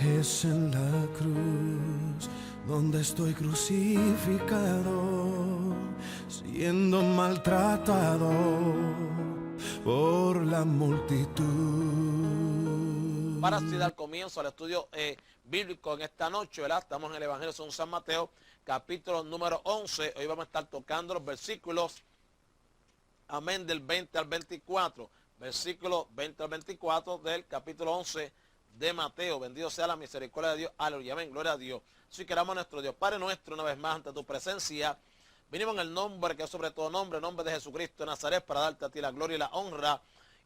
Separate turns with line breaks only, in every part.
Es en la cruz donde estoy crucificado, siendo maltratado por la multitud.
Para así dar comienzo al estudio bíblico en esta noche, ¿verdad? Estamos en el Evangelio según San Mateo, capítulo número 11. Hoy vamos a estar tocando los versículos, amén, del 20 al 24. Versículo 20 al 24 del capítulo 11 de Mateo. Bendito sea la misericordia de Dios. Aleluya, amén, gloria a Dios. Así que oramos a nuestro Dios, Padre nuestro, una vez más ante tu presencia. Venimos en el nombre que es sobre todo nombre, el nombre de Jesucristo de Nazaret, para darte a ti la gloria y la honra.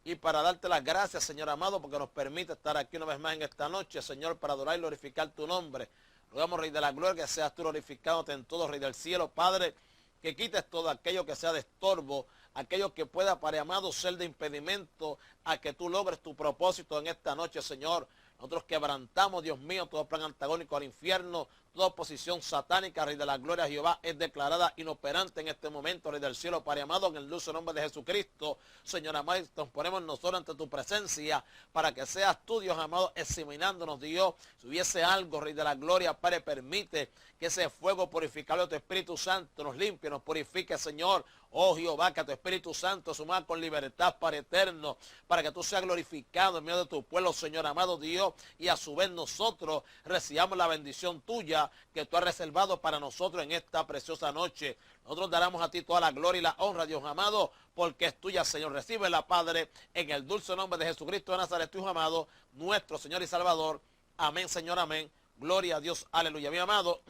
Y para darte las gracias, Señor amado, porque nos permite estar aquí una vez más en esta noche, Señor, para adorar y glorificar tu nombre. Rogamos, Rey de la Gloria, que seas tú glorificándote en todo, Rey del cielo, Padre, que quites todo aquello que sea de estorbo, aquello que pueda, Padre amado, ser de impedimento a que tú logres tu propósito en esta noche, Señor. Nosotros quebrantamos, Dios mío, todo plan antagónico al infierno, toda oposición satánica, Rey de la Gloria, Jehová, es declarada inoperante en este momento, Rey del cielo, Padre amado, en el dulce nombre de Jesucristo. Señor amado, nos ponemos nosotros ante tu presencia, para que seas tú, Dios amado, examinándonos, Dios. Si hubiese algo, Rey de la Gloria, Padre, permite que ese fuego purificable de tu Espíritu Santo nos limpie, nos purifique, Señor. Oh Jehová, que tu Espíritu Santo suma con libertad para eterno, para que tú seas glorificado en medio de tu pueblo, Señor amado Dios, y a su vez nosotros recibamos la bendición tuya que tú has reservado para nosotros en esta preciosa noche. Nosotros daremos a ti toda la gloria y la honra, Dios amado, porque es tuya, Señor. Recíbela, Padre, en el dulce nombre de Jesucristo de Nazaret, tu Hijo amado, nuestro Señor y Salvador. Amén, Señor, amén. Gloria a Dios, aleluya. Mi amado,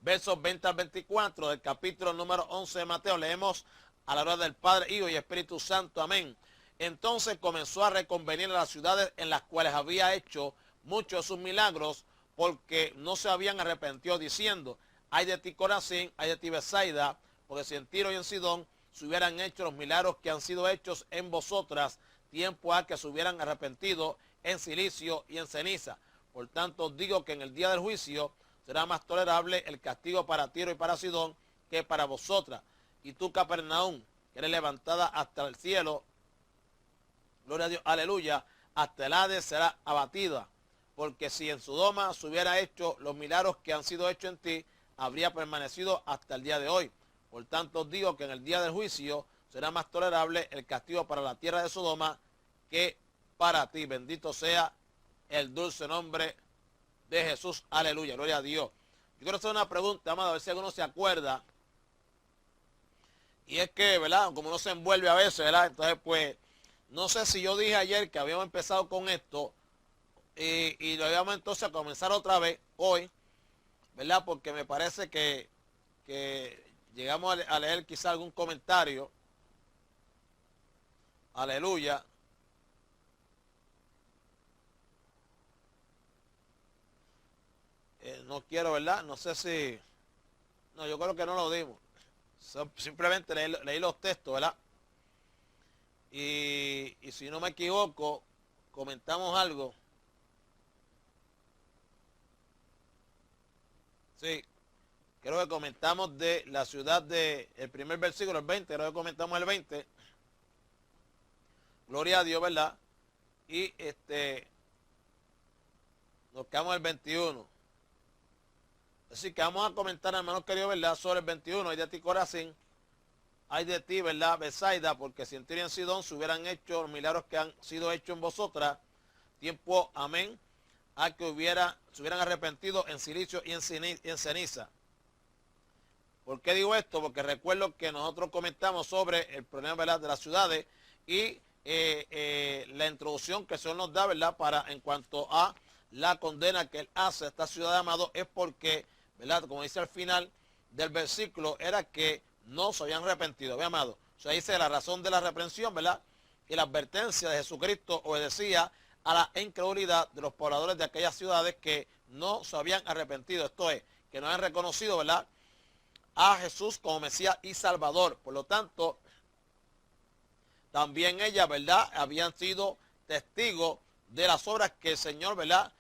versos 20 al 24 del capítulo número 11 de Mateo. Leemos a la hora del Padre, Hijo y Espíritu Santo. Amén. Entonces comenzó a reconvenir a las ciudades en las cuales había hecho muchos de sus milagros, porque no se habían arrepentido, diciendo: ay de ti, Corazín, ay de ti, Betsaida, porque si en Tiro y en Sidón se hubieran hecho los milagros que han sido hechos en vosotras, tiempo ha que se hubieran arrepentido en silicio y en ceniza. Por tanto os digo que en el día del juicio será más tolerable el castigo para Tiro y para Sidón que para vosotras. Y tú, Capernaum, que eres levantada hasta el cielo, gloria a Dios, aleluya, hasta el Hades será abatida. Porque si en Sodoma se hubiera hecho los milagros que han sido hechos en ti, habría permanecido hasta el día de hoy. Por tanto os digo que en el día del juicio será más tolerable el castigo para la tierra de Sodoma que para ti. Bendito sea el dulce nombre de Jesús, aleluya, gloria a Dios. Yo quiero hacer una pregunta, amado, a ver si alguno se acuerda. Y es que, ¿verdad? Como uno se envuelve a veces, ¿verdad? Entonces, pues, no sé si yo dije ayer que habíamos empezado con esto y lo íbamos entonces a comenzar otra vez hoy, ¿verdad? Porque me parece que llegamos a leer quizá algún comentario, aleluya. No quiero, ¿verdad? No sé si... No, yo creo que no lo dimos. Simplemente leí los textos, ¿verdad? Y si no me equivoco, comentamos algo. Sí, creo que comentamos de la ciudad de... El primer versículo, el 20, creo que comentamos el 20. Gloria a Dios, ¿verdad? Y nos quedamos el 21. Así que vamos a comentar, hermanos queridos, ¿verdad? Sobre el 21. Hay de ti, Corazín. Hay de ti, ¿verdad? Betsaida, porque si en Tiro y en Sidón se hubieran hecho los milagros que han sido hechos en vosotras, tiempo, amén, a que se hubieran arrepentido en silicio y en ceniza. ¿Por qué digo esto? Porque recuerdo que nosotros comentamos sobre el problema, ¿verdad?, de las ciudades y la introducción que el Señor nos da, ¿verdad?, para en cuanto a la condena que Él hace a esta ciudad, amado, es porque, ¿verdad?, como dice al final del versículo, era que no se habían arrepentido, ¿ve, amado? O sea, dice la razón de la reprensión, ¿verdad?, y la advertencia de Jesucristo obedecía a la incredulidad de los pobladores de aquellas ciudades que no se habían arrepentido. Esto es, que no han reconocido, ¿verdad?, a Jesús como Mesías y Salvador. Por lo tanto, también ellas, ¿verdad?, habían sido testigos de las obras que el Señor, ¿verdad?,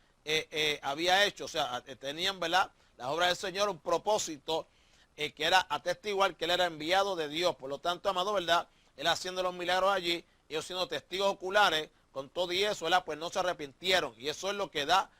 había hecho. O sea, tenían, ¿verdad?, las obras del Señor un propósito que era atestiguar que Él era enviado de Dios. Por lo tanto, amado, ¿verdad?, Él haciendo los milagros allí, ellos siendo testigos oculares, con todo y eso, ¿verdad? Pues no se arrepintieron. Y eso es lo que da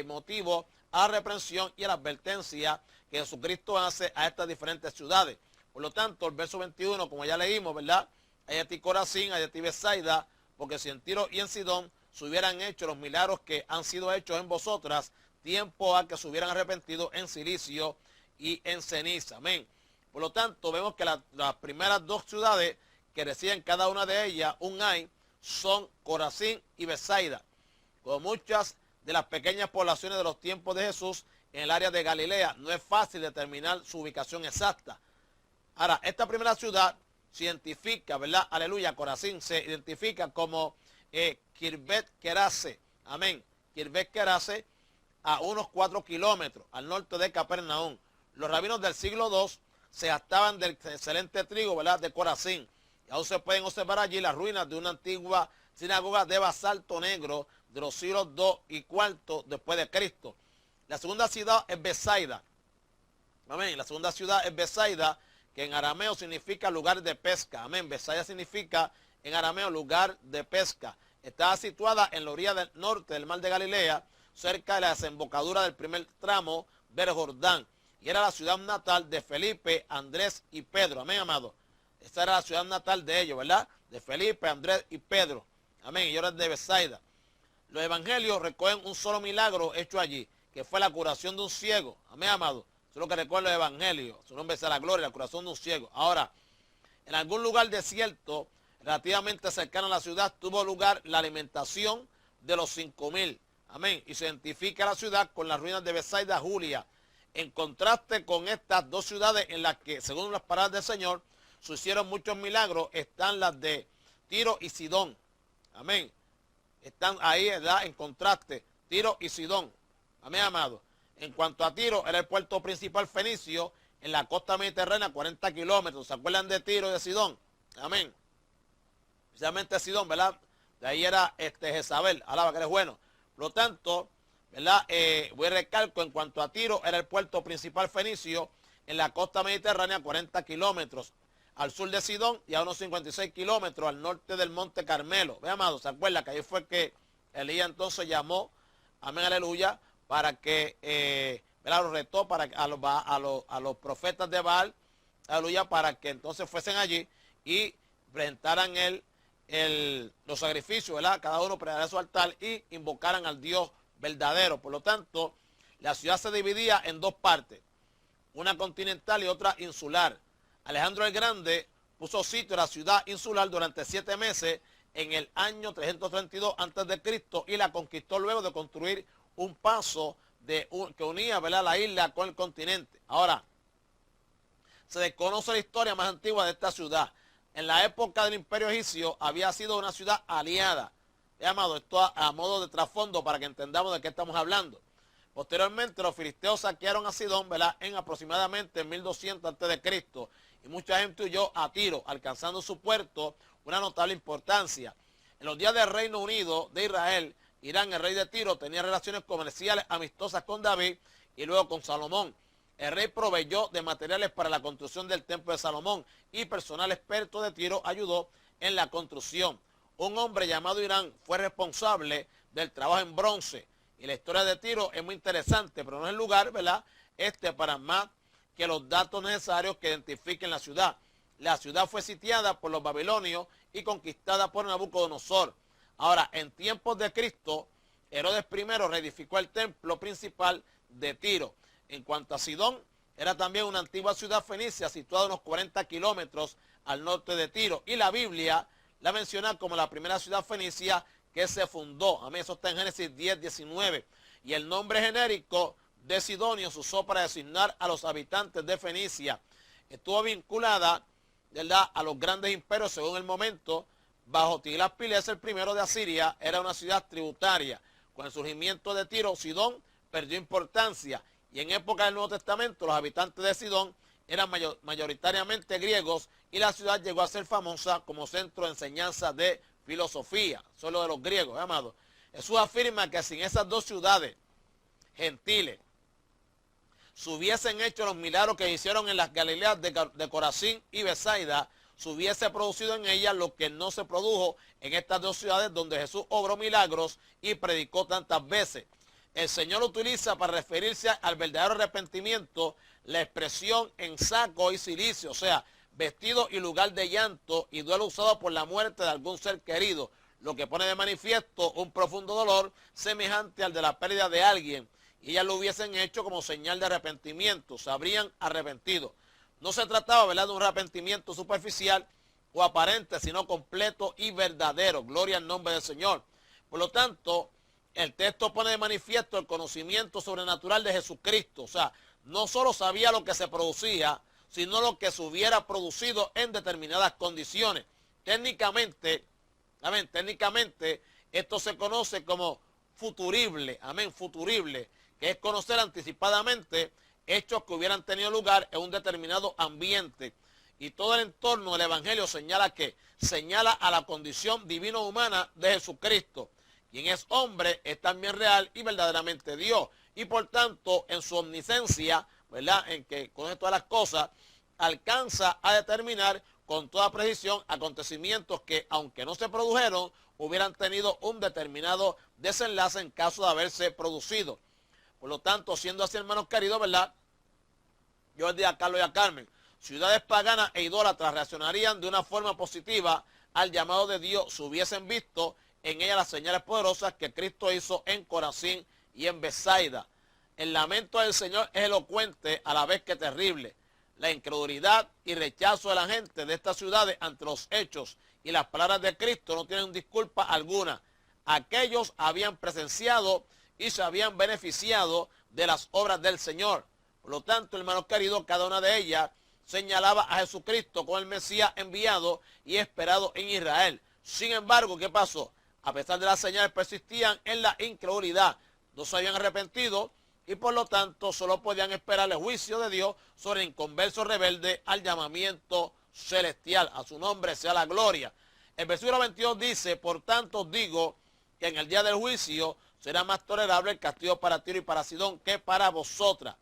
motivo a la reprensión y a la advertencia que Jesucristo hace a estas diferentes ciudades. Por lo tanto, el verso 21, como ya leímmo, ¿verdad? Hay de ti Corazín, hay de ti Betsaida, porque si en Tiro y en Sidón se hubieran hecho los milagros que han sido hechos en vosotras, tiempo a que se hubieran arrepentido en silicio y en ceniza. Amén. Por lo tanto, vemos que las primeras dos ciudades que reciben cada una de ellas un ay son Corazín y Betsaida. Como muchas de las pequeñas poblaciones de los tiempos de Jesús en el área de Galilea, no es fácil determinar su ubicación exacta. Ahora, esta primera ciudad se identifica, ¿verdad? Aleluya, Corazín se identifica como Kirbet Kerase. Amén. Kirbet Kerase, a unos 4 kilómetros al norte de Capernaum. Los rabinos del siglo II se jactaban del excelente trigo, ¿verdad?, de Corazín. Y aún se pueden observar allí las ruinas de una antigua sinagoga de basalto negro de los siglos II y IV después de Cristo. La segunda ciudad es Betsaida. Amén. La segunda ciudad es Betsaida, que en arameo significa lugar de pesca. Amén. Betsaida significa en arameo lugar de pesca. Estaba situada en la orilla del norte del mar de Galilea, cerca de la desembocadura del primer tramo del Jordán. Y era la ciudad natal de Felipe, Andrés y Pedro. Amén, amado. Esta era la ciudad natal de ellos, ¿verdad? De Felipe, Andrés y Pedro. Amén. Y ahora es de Betsaida. Los evangelios recogen un solo milagro hecho allí, que fue la curación de un ciego. Amén, amado. Eso es lo que recogen los evangelios. Su nombre es la gloria, la curación de un ciego. Ahora, en algún lugar desierto, relativamente cercano a la ciudad, tuvo lugar la alimentación de los 5,000. Amén. Y se identifica la ciudad con las ruinas de Betsaida, Julia. En contraste con estas dos ciudades en las que, según las palabras del Señor, se hicieron muchos milagros, están las de Tiro y Sidón. Amén. Están ahí, ¿verdad?, en contraste, Tiro y Sidón. Amén, amado. En cuanto a Tiro, era el puerto principal fenicio en la costa mediterránea, 40 kilómetros. ¿Se acuerdan de Tiro y de Sidón? Amén. Especialmente Sidón, ¿verdad? De ahí era Jezabel. Alaba que eres bueno. Por lo tanto, ¿verdad? Voy a recalco, en cuanto a Tiro, era el puerto principal fenicio en la costa mediterránea, 40 kilómetros al sur de Sidón y a unos 56 kilómetros al norte del monte Carmelo. Ve, amado, ¿se acuerda que ahí fue que Elías entonces llamó, amén, aleluya, para que, ¿verdad?, los retó para a los profetas de Baal, aleluya, para que entonces fuesen allí y presentaran los sacrificios, ¿verdad? Cada uno prepararía su altar y invocaran al Dios verdadero. Por lo tanto, la ciudad se dividía en dos partes, una continental y otra insular. Alejandro el Grande puso sitio a la ciudad insular durante 7 meses en el año 332 a.C. y la conquistó luego de construir un paso que unía, ¿verdad?, la isla con el continente. Ahora, se desconoce la historia más antigua de esta ciudad. En la época del Imperio Egipcio había sido una ciudad aliada. He amado esto a modo de trasfondo para que entendamos de qué estamos hablando. Posteriormente, los filisteos saquearon a Sidón, ¿verdad?, en aproximadamente 1200 a.C. y mucha gente huyó a Tiro, alcanzando su puerto una notable importancia. En los días del Reino Unido de Israel, Irán, el rey de Tiro, tenía relaciones comerciales amistosas con David y luego con Salomón. El rey proveyó de materiales para la construcción del templo de Salomón y personal experto de Tiro ayudó en la construcción. Un hombre llamado Irán fue responsable del trabajo en bronce. Y la historia de Tiro es muy interesante, pero no es el lugar, ¿verdad?, para más que los datos necesarios que identifiquen la ciudad. La ciudad fue sitiada por los babilonios y conquistada por Nabucodonosor. Ahora, en tiempos de Cristo, Herodes I reedificó el templo principal de Tiro. En cuanto a Sidón, era también una antigua ciudad fenicia situada a unos 40 kilómetros al norte de Tiro. Y la Biblia la menciona como la primera ciudad fenicia que se fundó. Amén. Eso está en Génesis 10, 19. Y el nombre genérico de Sidonio se usó para designar a los habitantes de Fenicia. Estuvo vinculada, ¿verdad?, a los grandes imperios según el momento. Bajo Tiglat-Pileser I de Asiria era una ciudad tributaria. Con el surgimiento de Tiro, Sidón perdió importancia. Y en época del Nuevo Testamento, los habitantes de Sidón eran mayoritariamente griegos y la ciudad llegó a ser famosa como centro de enseñanza de filosofía. Solo de los griegos, amado. Jesús afirma que sin esas dos ciudades gentiles se hubiesen hecho los milagros que hicieron en las Galileas de Corazín y Betsaida, se hubiese producido en ella lo que no se produjo en estas dos ciudades donde Jesús obró milagros y predicó tantas veces. El Señor utiliza para referirse al verdadero arrepentimiento la expresión en saco y cilicio, o sea, vestido y lugar de llanto y duelo usado por la muerte de algún ser querido, lo que pone de manifiesto un profundo dolor semejante al de la pérdida de alguien, y ellas lo hubiesen hecho como señal de arrepentimiento, se habrían arrepentido. No se trataba, ¿verdad?, de un arrepentimiento superficial o aparente, sino completo y verdadero. Gloria al nombre del Señor. Por lo tanto, el texto pone de manifiesto el conocimiento sobrenatural de Jesucristo. O sea, no solo sabía lo que se producía, sino lo que se hubiera producido en determinadas condiciones. Técnicamente, amén, técnicamente esto se conoce como futurible, amén, futurible, que es conocer anticipadamente hechos que hubieran tenido lugar en un determinado ambiente. Y todo el entorno del Evangelio señala que señala a la condición divino-humana de Jesucristo. Quien es hombre es también real y verdaderamente Dios. Y por tanto, en su omnisciencia, ¿verdad?, en que conoce todas las cosas, alcanza a determinar con toda precisión acontecimientos que, aunque no se produjeron, hubieran tenido un determinado desenlace en caso de haberse producido. Por lo tanto, siendo así, hermanos queridos, ¿verdad?, yo les digo a Carlos y a Carmen, ciudades paganas e idólatras reaccionarían de una forma positiva al llamado de Dios si hubiesen visto en ella las señales poderosas que Cristo hizo en Corazín y en Betsaida. El lamento del Señor es elocuente a la vez que terrible. La incredulidad y rechazo de la gente de estas ciudades ante los hechos y las palabras de Cristo no tienen disculpa alguna. Aquellos habían presenciado y se habían beneficiado de las obras del Señor. Por lo tanto, hermanos queridos, cada una de ellas señalaba a Jesucristo como el Mesías enviado y esperado en Israel. Sin embargo, ¿qué pasó? A pesar de las señales, persistían en la incredulidad. No se habían arrepentido y por lo tanto solo podían esperar el juicio de Dios sobre el inconverso rebelde al llamamiento celestial. A su nombre sea la gloria. El versículo 22 dice, por tanto digo que en el día del juicio será más tolerable el castigo para Tiro y para Sidón que para vosotras.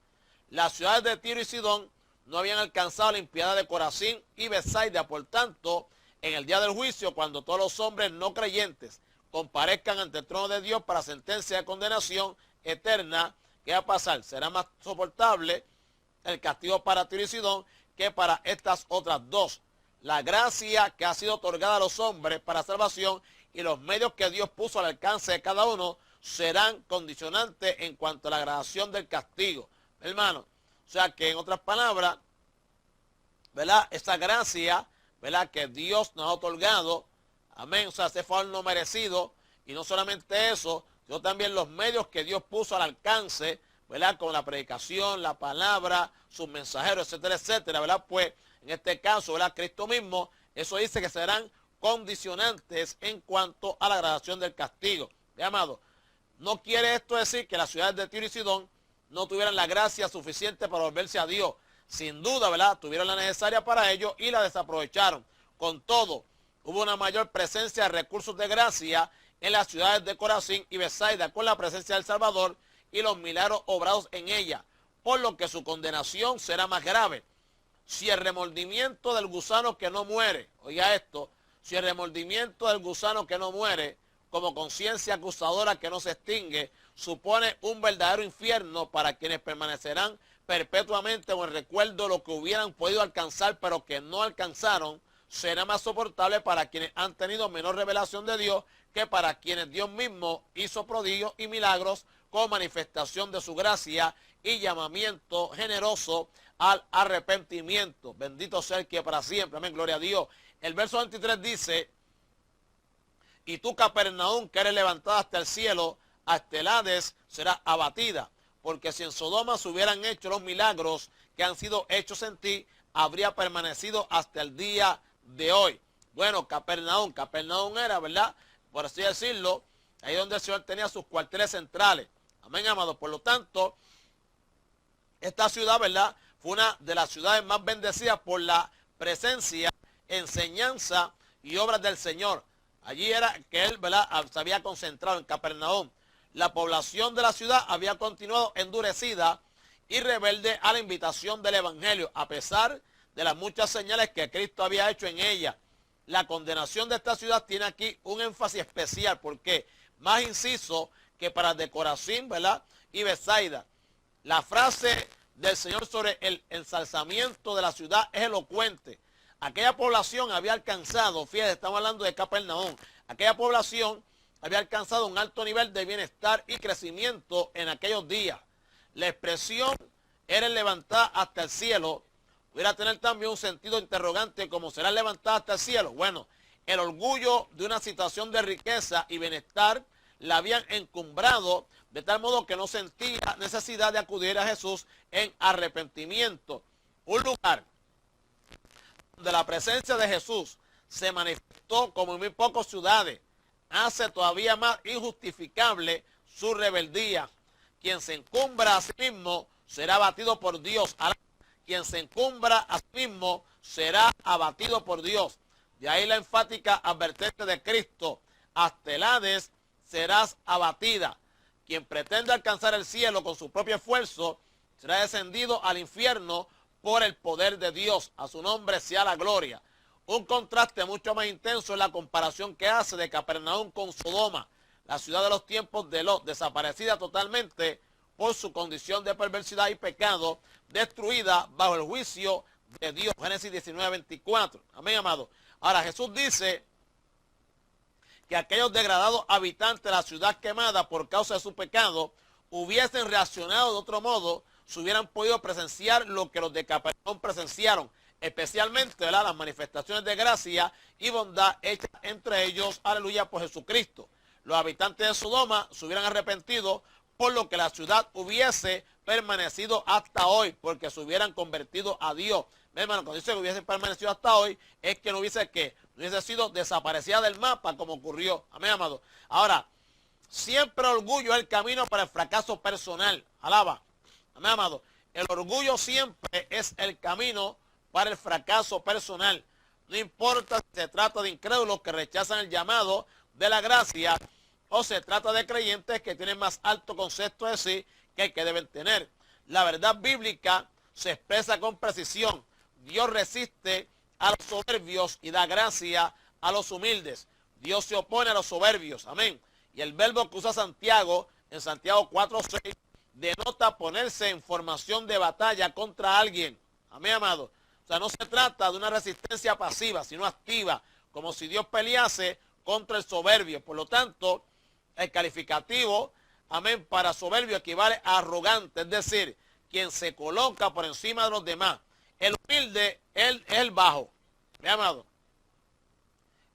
Las ciudades de Tiro y Sidón no habían alcanzado la impiedad de Corazín y Betsaida. Por tanto, en el día del juicio, cuando todos los hombres no creyentes comparezcan ante el trono de Dios para sentencia de condenación eterna, ¿qué va a pasar? Será más soportable el castigo para Tiro y Sidón que para estas otras dos. La gracia que ha sido otorgada a los hombres para salvación y los medios que Dios puso al alcance de cada uno serán condicionantes en cuanto a la gradación del castigo. Hermano, o sea que en otras palabras, ¿verdad?, esa gracia, ¿verdad?, que Dios nos ha otorgado, amén, o sea, ese favor no merecido, y no solamente eso, sino también los medios que Dios puso al alcance, ¿verdad?, con la predicación, la palabra, sus mensajeros, etcétera, etcétera, ¿verdad? Pues en este caso, ¿verdad?, Cristo mismo, eso dice que serán condicionantes en cuanto a la gradación del castigo. Amado, no quiere esto decir que las ciudades de Tiro y Sidón no tuvieran la gracia suficiente para volverse a Dios. Sin duda, ¿verdad?, tuvieron la necesaria para ello y la desaprovecharon. Con todo, hubo una mayor presencia de recursos de gracia en las ciudades de Corazín y Betsaida con la presencia del Salvador y los milagros obrados en ella, por lo que su condenación será más grave. Si el remordimiento del gusano que no muere, oiga esto, si el remordimiento del gusano que no muere, como conciencia acusadora que no se extingue, supone un verdadero infierno para quienes permanecerán perpetuamente o en recuerdo de lo que hubieran podido alcanzar pero que no alcanzaron, será más soportable para quienes han tenido menor revelación de Dios que para quienes Dios mismo hizo prodigios y milagros como manifestación de su gracia y llamamiento generoso al arrepentimiento. Bendito sea el que para siempre, amén, gloria a Dios. El verso 23 dice, y tú, Capernaum, que eres levantada hasta el cielo, hasta el Hades será abatida, porque si en Sodoma se hubieran hecho los milagros que han sido hechos en ti, habría permanecido hasta el día de hoy. Bueno, Capernaum era, ¿verdad?, por así decirlo, ahí donde el Señor tenía sus cuarteles centrales. Amén, amados. Por lo tanto, esta ciudad, ¿verdad?, fue una de las ciudades más bendecidas por la presencia, enseñanza y obras del Señor. Allí era que él, ¿verdad?, se había concentrado en Capernaum. La población de la ciudad había continuado endurecida y rebelde a la invitación del Evangelio, a pesar de las muchas señales que Cristo había hecho en ella. La condenación de esta ciudad tiene aquí un énfasis especial, porque más inciso que para de Corazín, ¿verdad?, y Betsaida. La frase del Señor sobre el ensalzamiento de la ciudad es elocuente. Aquella población había alcanzado, fíjate, estamos hablando de Capernaum, aquella población había alcanzado un alto nivel de bienestar y crecimiento en aquellos días. La expresión era levantada hasta el cielo, pudiera tener también un sentido interrogante, como será levantada hasta el cielo. Bueno, el orgullo de una situación de riqueza y bienestar la habían encumbrado de tal modo que no sentía necesidad de acudir a Jesús en arrepentimiento. Un lugar donde la presencia de Jesús se manifestó como en muy pocas ciudades, hace todavía más injustificable su rebeldía. Quien se encumbra a sí mismo será abatido por Dios. Quien se encumbra a sí mismo será abatido por Dios. De ahí la enfática advertencia de Cristo: hasta el Hades serás abatida. Quien pretende alcanzar el cielo con su propio esfuerzo será descendido al infierno por el poder de Dios. A su nombre sea la gloria. Un contraste mucho más intenso es la comparación que hace de Capernaum con Sodoma, la ciudad de los tiempos de Lot, desaparecida totalmente por su condición de perversidad y pecado, destruida bajo el juicio de Dios. Génesis 19:24. Amén, amado. Ahora Jesús dice que aquellos degradados habitantes de la ciudad quemada por causa de su pecado hubiesen reaccionado de otro modo si hubieran podido presenciar lo que los de Capernaum presenciaron, especialmente, ¿verdad?, las manifestaciones de gracia y bondad hechas entre ellos, aleluya, por Jesucristo. Los habitantes de Sodoma se hubieran arrepentido, por lo que la ciudad hubiese permanecido hasta hoy, porque se hubieran convertido a Dios. Hermano, cuando dice que hubiesen permanecido hasta hoy, es que no hubiese, ¿qué?, no hubiese sido desaparecida del mapa como ocurrió. Amén, amado. Ahora, siempre el orgullo es el camino para el fracaso personal. Alaba. Amén, amado. El orgullo siempre es el camino para el fracaso personal. No importa si se trata de incrédulos que rechazan el llamado de la gracia o se trata de creyentes que tienen más alto concepto de sí que el que deben tener. La verdad bíblica se expresa con precisión. Dios resiste a los soberbios y da gracia a los humildes. Dios se opone a los soberbios. Amén. Y el verbo que usa Santiago en Santiago 4:6 denota ponerse en formación de batalla contra alguien. Amén, amado. O sea, no se trata de una resistencia pasiva, sino activa, como si Dios pelease contra el soberbio. Por lo tanto, el calificativo, amén, para soberbio equivale a arrogante, es decir, quien se coloca por encima de los demás. El humilde es el bajo, mi amado.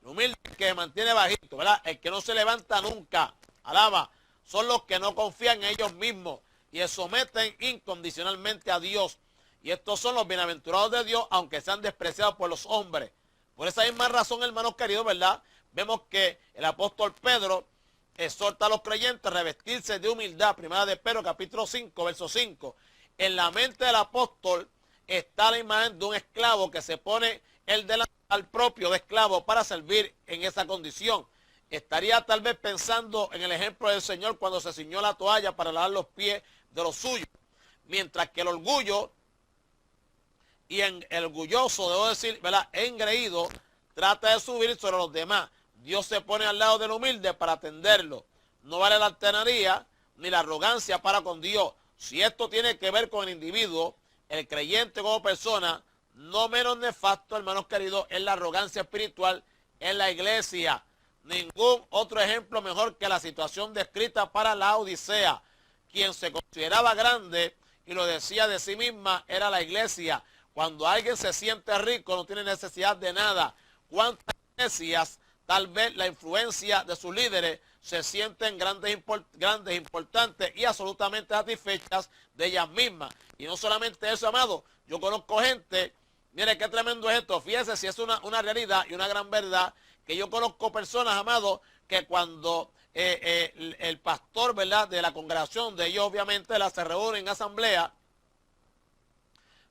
El humilde es el que se mantiene bajito, ¿verdad? El que no se levanta nunca, alaba. Son los que no confían en ellos mismos y se someten incondicionalmente a Dios. Y estos son los bienaventurados de Dios, aunque sean despreciados por los hombres. Por esa misma razón, hermanos queridos, ¿verdad?, vemos que el apóstol Pedro exhorta a los creyentes a revestirse de humildad. Primera de Pedro, capítulo 5, verso 5. En la mente del apóstol está la imagen de un esclavo que se pone el delantal propio de esclavo para servir en esa condición. Estaría tal vez pensando en el ejemplo del Señor cuando se ciñó la toalla para lavar los pies de los suyos. Mientras que el orgullo y el orgulloso, debo decir, ¿verdad?, engreído, trata de subir sobre los demás. Dios se pone al lado del humilde para atenderlo. No vale la altanería ni la arrogancia para con Dios. Si esto tiene que ver con el individuo, el creyente como persona, no menos nefasto, hermanos queridos, es la arrogancia espiritual en la iglesia. Ningún otro ejemplo mejor que la situación descrita para la Odisea. Quien se consideraba grande y lo decía de sí misma era la iglesia. Cuando alguien se siente rico, no tiene necesidad de nada. ¿Cuántas iglesias, tal vez la influencia de sus líderes, se sienten grandes, importantes y absolutamente satisfechas de ellas mismas? Y no solamente eso, amado. Yo conozco gente, mire qué tremendo es esto. Fíjese si es una realidad y una gran verdad, que yo conozco personas, amado, que cuando el pastor, ¿verdad?, de la congregación de ellos, obviamente, se reúnen en asamblea,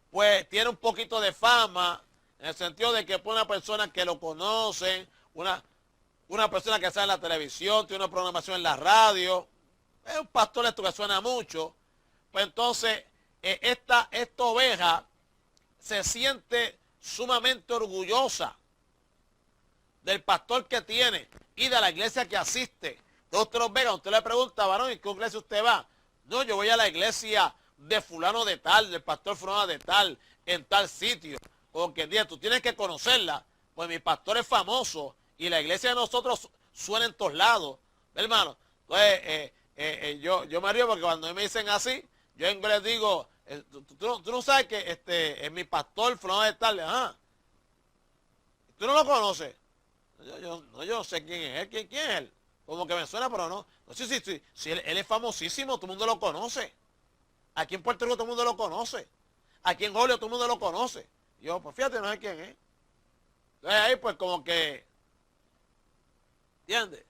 pues tiene un poquito de fama, en el sentido de que es una persona que lo conocen, una persona que sale en la televisión, tiene una programación en la radio, es un pastor esto que suena mucho. Pues entonces esta oveja se siente sumamente orgullosa del pastor que tiene y de la iglesia que asiste. Entonces usted los ve, usted le pregunta, varón, ¿en qué iglesia usted va? No, yo voy a la iglesia de fulano de tal, del pastor fulano de tal, en tal sitio. Como quien dice, tú tienes que conocerla, pues mi pastor es famoso y la iglesia de nosotros suena en todos lados, hermano. Entonces, yo me río porque cuando me dicen así, yo en inglés digo, tú no sabes que es mi pastor fulano de tal, ajá. ¿Tú no lo conoces? Yo no sé quién es él. ¿Quién es él? Como que me suena, pero no. No, sí, él es famosísimo, todo el mundo lo conoce. Aquí en Puerto Rico todo el mundo lo conoce. Aquí en Hollywood todo el mundo lo conoce. Yo, pues fíjate, no sé quién es. Entonces ahí pues como que, ¿entiendes?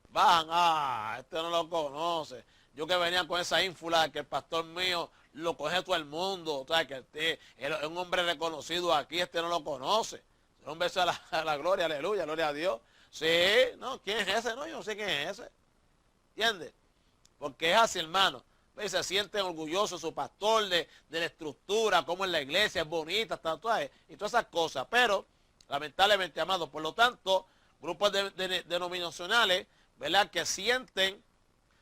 Bajan, este no lo conoce. Yo que venía con esa ínfula de que el pastor mío lo coge todo el mundo. O sea, que él es un hombre reconocido aquí, este no lo conoce. Un beso a la gloria, aleluya, gloria a Dios. Sí, no, ¿quién es ese? No, yo no sé quién es ese. ¿Entiendes? Porque es así, hermano. Y se sienten orgullosos su pastor de la estructura, cómo es la iglesia, es bonita, y todas esas cosas. Pero, lamentablemente, amado, por lo tanto, grupos denominacionales, ¿verdad?, que sienten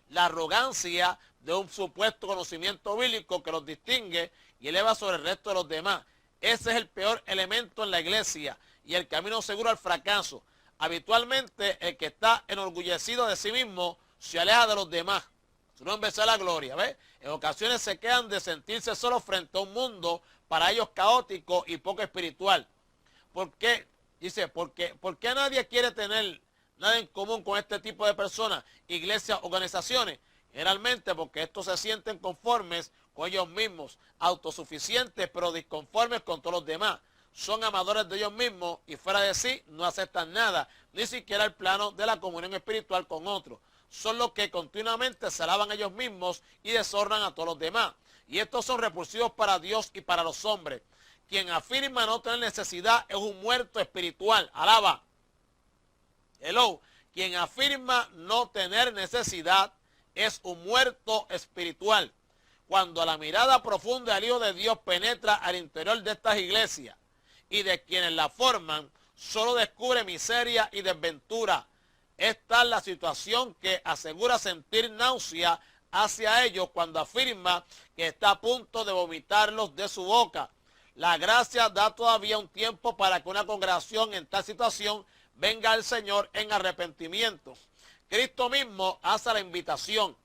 la arrogancia de un supuesto conocimiento bíblico que los distingue y eleva sobre el resto de los demás. Ese es el peor elemento en la iglesia y el camino seguro al fracaso. Habitualmente, el que está enorgullecido de sí mismo se aleja de los demás. Su nombre es la gloria, ¿ves? En ocasiones se quedan de sentirse solos frente a un mundo para ellos caótico y poco espiritual. ¿Por qué? Dice, ¿por qué nadie quiere tener nada en común con este tipo de personas, iglesias, organizaciones? Generalmente porque estos se sienten conformes con ellos mismos, autosuficientes pero disconformes con todos los demás. Son amadores de ellos mismos y fuera de sí no aceptan nada, ni siquiera el plano de la comunión espiritual con otros. Son los que continuamente se alaban a ellos mismos y deshonran a todos los demás. Y estos son repulsivos para Dios y para los hombres. Quien afirma no tener necesidad es un muerto espiritual. Alaba. Hello. Quien afirma no tener necesidad es un muerto espiritual. Cuando la mirada profunda del Hijo de Dios penetra al interior de estas iglesias y de quienes la forman, solo descubre miseria y desventura. Esta es la situación que asegura sentir náusea hacia ellos cuando afirma que está a punto de vomitarlos de su boca. La gracia da todavía un tiempo para que una congregación en tal situación venga al Señor en arrepentimiento. Cristo mismo hace la invitación.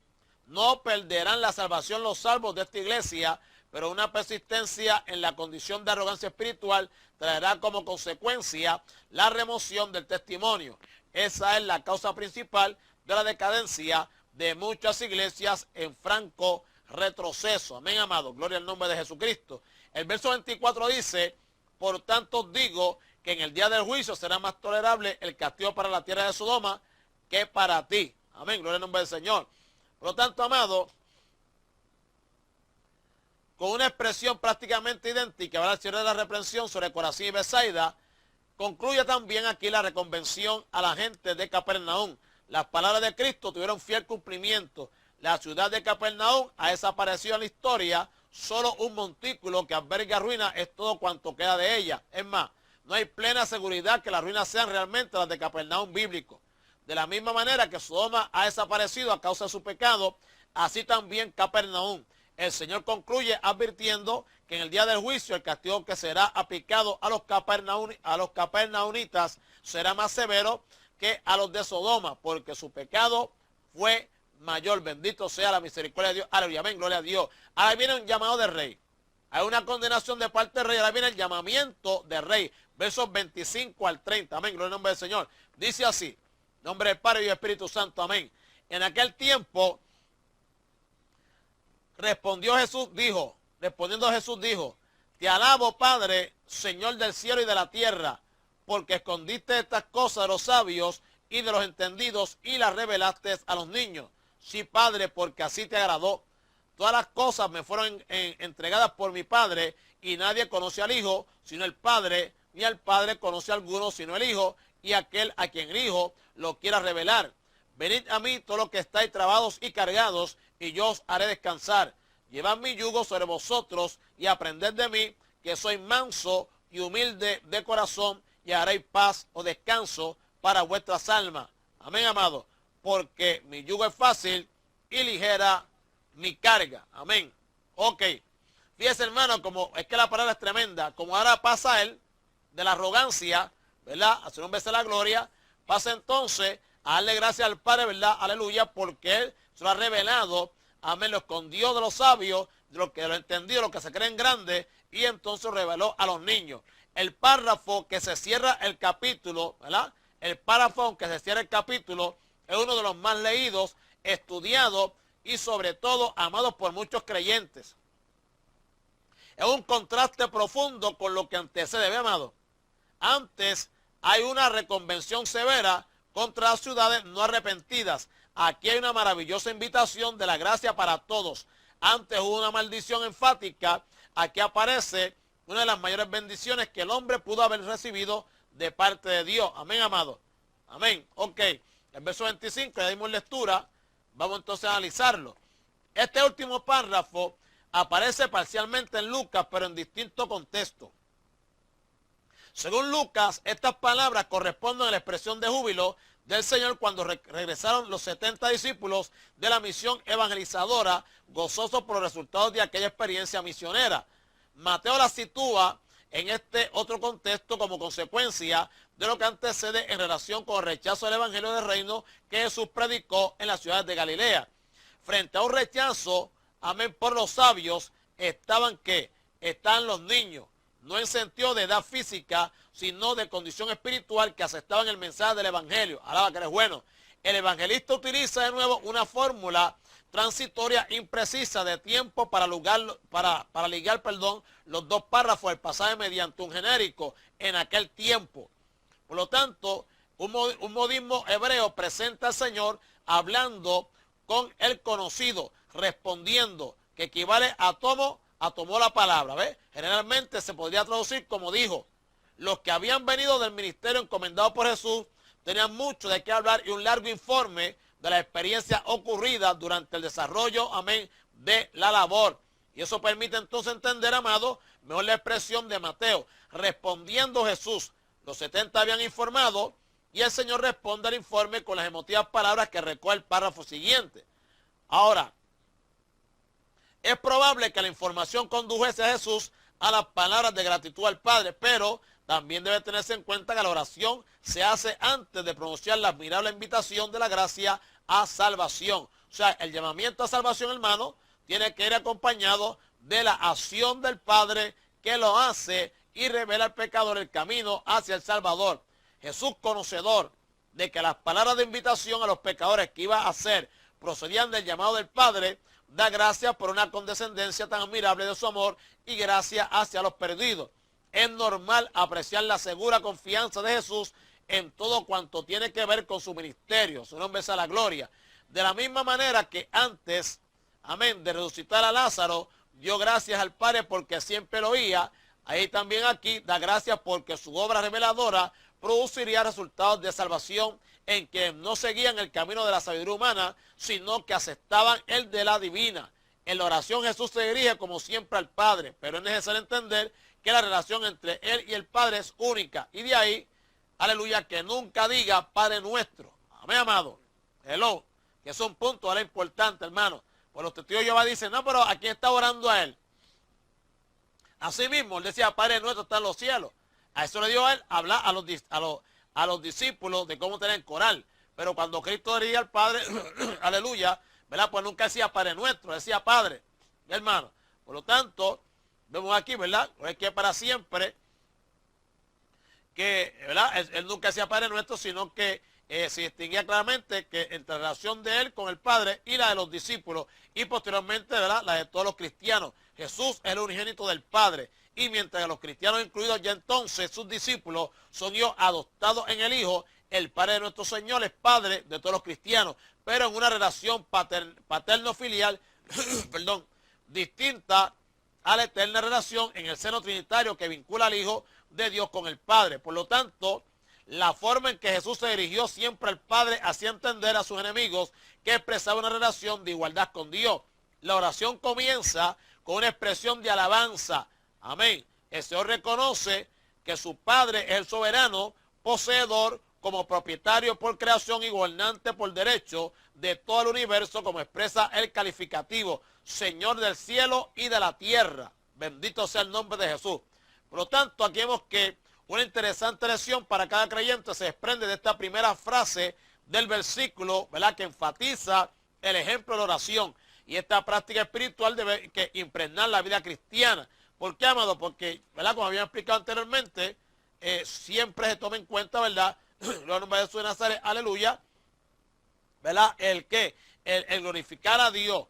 No perderán la salvación los salvos de esta iglesia, pero una persistencia en la condición de arrogancia espiritual traerá como consecuencia la remoción del testimonio. Esa es la causa principal de la decadencia de muchas iglesias en franco retroceso. Amén, amado. Gloria al nombre de Jesucristo. El verso 24 dice, por tanto digo que en el día del juicio será más tolerable el castigo para la tierra de Sodoma que para ti. Amén. Gloria al nombre del Señor. Por lo tanto, amado, con una expresión prácticamente idéntica, ¿verdad?, al cierre de la reprensión sobre Corazín y Betsaida, concluye también aquí la reconvención a la gente de Capernaum. Las palabras de Cristo tuvieron fiel cumplimiento. La ciudad de Capernaum ha desaparecido en la historia. Solo un montículo que alberga ruinas es todo cuanto queda de ella. Es más, no hay plena seguridad que las ruinas sean realmente las de Capernaum bíblico. De la misma manera que Sodoma ha desaparecido a causa de su pecado, así también Capernaum. El Señor concluye advirtiendo que en el día del juicio el castigo que será aplicado a los capernaunitas será más severo que a los de Sodoma, porque su pecado fue mayor. Bendito sea la misericordia de Dios. Aleluya, amén, gloria a Dios. Ahora viene un llamado de rey. Hay una condenación de parte del rey. Ahora viene el llamamiento de rey. Versos 25 al 30. Amén, gloria al nombre del Señor. Dice así, nombre del Padre y del Espíritu Santo. Amén. En aquel tiempo respondiendo Jesús dijo, te alabo, Padre, Señor del cielo y de la tierra, porque escondiste estas cosas de los sabios y de los entendidos y las revelaste a los niños. Sí, Padre, porque así te agradó. Todas las cosas me fueron entregadas por mi Padre, y nadie conoce al Hijo sino el Padre, ni al Padre conoce a alguno sino el Hijo, y aquel a quien el Hijo lo quiera revelar. Venid a mí todos los que estáis trabados y cargados, y yo os haré descansar. Llevad mi yugo sobre vosotros y aprended de mí, que soy manso y humilde de corazón, y haréis paz o descanso para vuestras almas. Amén, amado. Porque mi yugo es fácil y ligera mi carga. Amén. Ok. Fíjese, hermano, como es que la palabra es tremenda. Como ahora pasa él de la arrogancia, ¿verdad? A su nombre sea la gloria. Pasa entonces a darle gracias al Padre, ¿verdad? Aleluya, porque él se lo ha revelado. Amén. Lo escondió de los sabios, de los que lo entendió, de los que se creen grandes, y entonces lo reveló a los niños. El párrafo que se cierra el capítulo, ¿verdad? El párrafo que se cierra el capítulo es uno de los más leídos, estudiados y sobre todo amados por muchos creyentes. Es un contraste profundo con lo que antecede, ¿ve, amado? Antes hay una reconvención severa contra las ciudades no arrepentidas. Aquí hay una maravillosa invitación de la gracia para todos. Antes hubo una maldición enfática. Aquí aparece una de las mayores bendiciones que el hombre pudo haber recibido de parte de Dios. Amén, amado. Amén. Ok. El verso 25, le dimos lectura. Vamos entonces a analizarlo. Este último párrafo aparece parcialmente en Lucas, pero en distinto contexto. Según Lucas, estas palabras corresponden a la expresión de júbilo del Señor cuando regresaron los 70 discípulos de la misión evangelizadora, gozosos por los resultados de aquella experiencia misionera. Mateo la sitúa en este otro contexto como consecuencia de lo que antecede en relación con el rechazo del evangelio del reino que Jesús predicó en las ciudades de Galilea. Frente a un rechazo, amén, por los sabios, estaban los niños, no en sentido de edad física, sino de condición espiritual, que aceptaban el mensaje del evangelio. Alaba que eres bueno. El evangelista utiliza de nuevo una fórmula transitoria imprecisa de tiempo para ligar los dos párrafos del pasaje mediante un genérico en aquel tiempo. Por lo tanto, un modismo hebreo presenta al Señor hablando con el conocido, respondiendo, que equivale a tomó la palabra. ¿Ve? Generalmente se podría traducir como dijo. Los que habían venido del ministerio encomendado por Jesús tenían mucho de qué hablar y un largo informe de la experiencia ocurrida durante el desarrollo, amén, de la labor. Y eso permite entonces entender, amado, mejor la expresión de Mateo. Respondiendo Jesús, los 70 habían informado y el Señor responde al informe con las emotivas palabras que recoge el párrafo siguiente. Ahora, es probable que la información condujese a Jesús a las palabras de gratitud al Padre, pero también debe tenerse en cuenta que la oración se hace antes de pronunciar la admirable invitación de la gracia a salvación. O sea, el llamamiento a salvación, hermano, tiene que ir acompañado de la acción del Padre que lo hace y revela al pecador el camino hacia el Salvador. Jesús, conocedor de que las palabras de invitación a los pecadores que iba a hacer procedían del llamado del Padre, da gracias por una condescendencia tan admirable de su amor y gracia hacia los perdidos. Es normal apreciar la segura confianza de Jesús en todo cuanto tiene que ver con su ministerio. Su nombre sea la gloria. De la misma manera que antes, amén, de resucitar a Lázaro, dio gracias al Padre porque siempre lo oía. Ahí también aquí da gracias porque su obra reveladora produciría resultados de salvación en que no seguían el camino de la sabiduría humana, sino que aceptaban el de la divina. En la oración Jesús se dirige como siempre al Padre, pero es necesario entender que la relación entre él y el Padre es única. Y de ahí, aleluya, que nunca diga Padre nuestro. Amén, amado. Hello. Que es un punto ahora importante, hermano. Por los testigos de Jehová dicen, no, pero ¿a quién está orando a él? Así mismo, él decía, Padre nuestro está en los cielos. A eso le dio a él hablar a los discípulos de cómo tener coral. Pero cuando Cristo diría al Padre, aleluya, ¿verdad? Pues nunca decía Padre nuestro, decía Padre, hermano. Por lo tanto, vemos aquí, ¿verdad? Es que para siempre, que, ¿verdad? Él nunca decía Padre nuestro, sino que se distinguía claramente que entre la relación de él con el Padre y la de los discípulos, y posteriormente, ¿verdad?, la de todos los cristianos. Jesús es el unigénito del Padre, y mientras que los cristianos incluidos ya entonces, sus discípulos, son ellos adoptados en el Hijo, el Padre de nuestro Señor es Padre de todos los cristianos, pero en una relación paterno-filial, perdón, distinta a la eterna relación en el seno trinitario que vincula al Hijo de Dios con el Padre. Por lo tanto, la forma en que Jesús se dirigió siempre al Padre hacía entender a sus enemigos que expresaba una relación de igualdad con Dios. La oración comienza con una expresión de alabanza. Amén. El Señor reconoce que su Padre es el soberano, poseedor, como propietario por creación y gobernante por derecho de todo el universo, como expresa el calificativo, Señor del cielo y de la tierra. Bendito sea el nombre de Jesús. Por lo tanto, aquí vemos que una interesante lección para cada creyente se desprende de esta primera frase del versículo, ¿verdad?, que enfatiza el ejemplo de la oración. Y esta práctica espiritual debe que impregnar la vida cristiana. ¿Por qué, amado? Porque, ¿verdad?, como habíamos explicado anteriormente, siempre se toma en cuenta, ¿verdad?, los nombres de Jesús de Nazaret, aleluya, ¿verdad? El glorificar a Dios,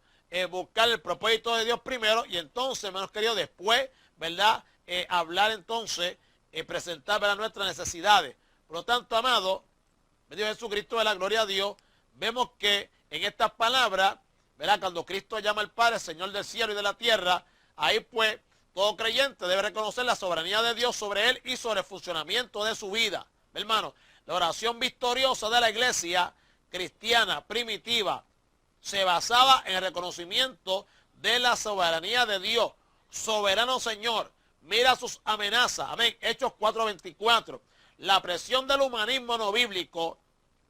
buscar el propósito de Dios primero, y entonces, hermanos queridos, después, ¿verdad?, hablar entonces, presentar, ¿verdad?, nuestras necesidades. Por lo tanto, amado, medio de Jesucristo, de la gloria a Dios, vemos que en estas palabras, ¿verdad?, cuando Cristo llama al Padre, Señor del cielo y de la tierra, ahí pues todo creyente debe reconocer la soberanía de Dios sobre él y sobre el funcionamiento de su vida. Hermano, la oración victoriosa de la iglesia cristiana primitiva se basaba en el reconocimiento de la soberanía de Dios. Soberano Señor, mira sus amenazas. Amén. Hechos 4:24. La presión del humanismo no bíblico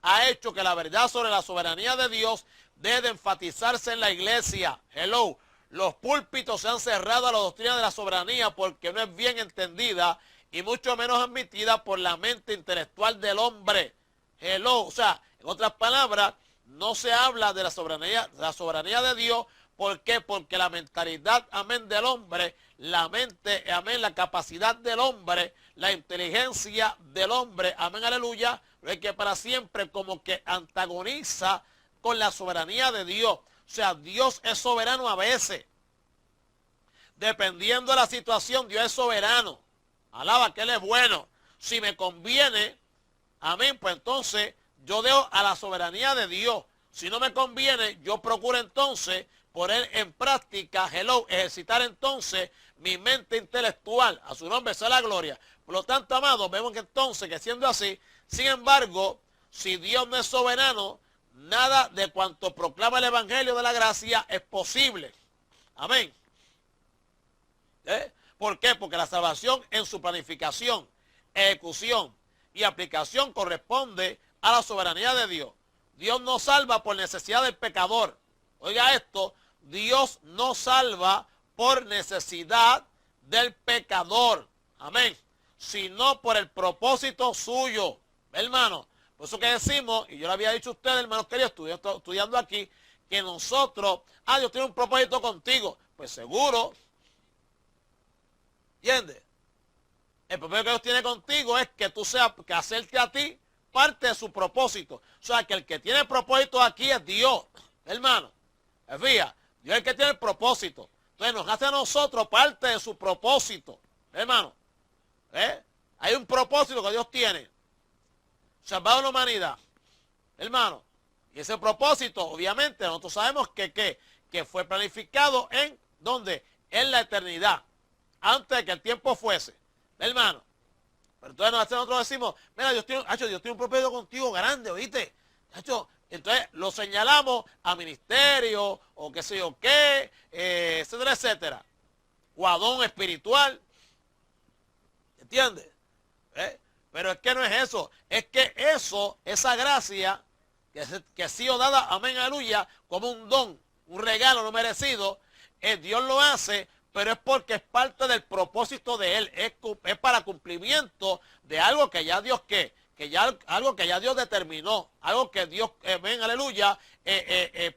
ha hecho que la verdad sobre la soberanía de Dios debe de enfatizarse en la iglesia. Hello. Los púlpitos se han cerrado a la doctrina de la soberanía porque no es bien entendida y mucho menos admitida por la mente intelectual del hombre. Hello. O sea, en otras palabras, no se habla de la soberanía de Dios. ¿Por qué? Porque la mentalidad, amén, del hombre, la mente, amén, la capacidad del hombre, la inteligencia del hombre, amén, aleluya, es que para siempre como que antagoniza con la soberanía de Dios. O sea, Dios es soberano a veces. Dependiendo de la situación, Dios es soberano. Alaba que Él es bueno. Si me conviene, amén, pues entonces yo dejo a la soberanía de Dios. Si no me conviene, yo procuro entonces poner en práctica, hello, ejercitar entonces mi mente intelectual. A su nombre sea la gloria. Por lo tanto, amados, vemos que entonces, que siendo así, sin embargo, si Dios no es soberano, nada de cuanto proclama el Evangelio de la gracia es posible. Amén. ¿Por qué? Porque la salvación en su planificación, ejecución y aplicación corresponde a la soberanía de Dios. Dios no salva por necesidad del pecador. Oiga esto, Dios no salva por necesidad del pecador. Amén. Sino por el propósito suyo. Hermano, por eso que decimos, y yo le había dicho a ustedes, hermanos queridos, estudiando aquí, que nosotros, Dios tiene un propósito contigo. Pues seguro. ¿Entiendes? El propósito que Dios tiene contigo es que tú seas, que hacerte a ti parte de su propósito. O sea, que el que tiene propósito aquí es Dios, hermano. Fíjate, Dios es el que tiene el propósito. Entonces nos hace a nosotros parte de su propósito, hermano. Hay un propósito que Dios tiene. Salvar a la humanidad, hermano. Y ese propósito, obviamente, nosotros sabemos que fue planificado en, ¿dónde? En la eternidad. Antes de que el tiempo fuese, hermano. Pero entonces nosotros decimos, mira, Dios tiene un propósito contigo grande, ¿oíste? Entonces lo señalamos a ministerio, o qué sé yo qué, etcétera, etcétera. O a don espiritual. ¿Entiendes? Pero es que no es eso. Es que eso, esa gracia, que ha sido dada, amén, aleluya, como un don, un regalo no merecido, Dios lo hace, pero es porque es parte del propósito de Él. Es para cumplimiento de algo que ya Dios, algo que ya Dios determinó, algo que Dios, amén, aleluya,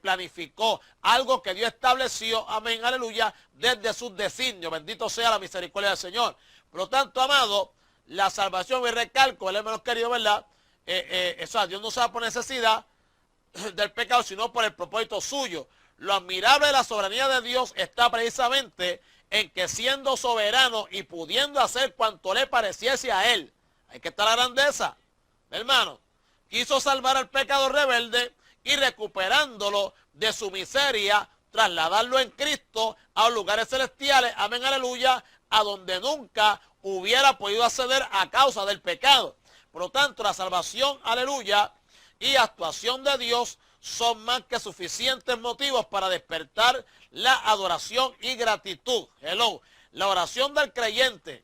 planificó, algo que Dios estableció, amén, aleluya, desde sus designios. Bendito sea la misericordia del Señor. Por lo tanto, amado, la salvación, y recalco, el hermano querido, ¿verdad? Dios no salva por necesidad del pecado, sino por el propósito suyo. Lo admirable de la soberanía de Dios está precisamente en que siendo soberano y pudiendo hacer cuanto le pareciese a Él, hay que estar la grandeza, hermano, quiso salvar al pecador rebelde y recuperándolo de su miseria, trasladarlo en Cristo a los lugares celestiales, amén, aleluya, a donde nunca hubiera podido acceder a causa del pecado. Por lo tanto, la salvación, aleluya, y actuación de Dios son más que suficientes motivos para despertar la adoración y gratitud. Hello. La oración del creyente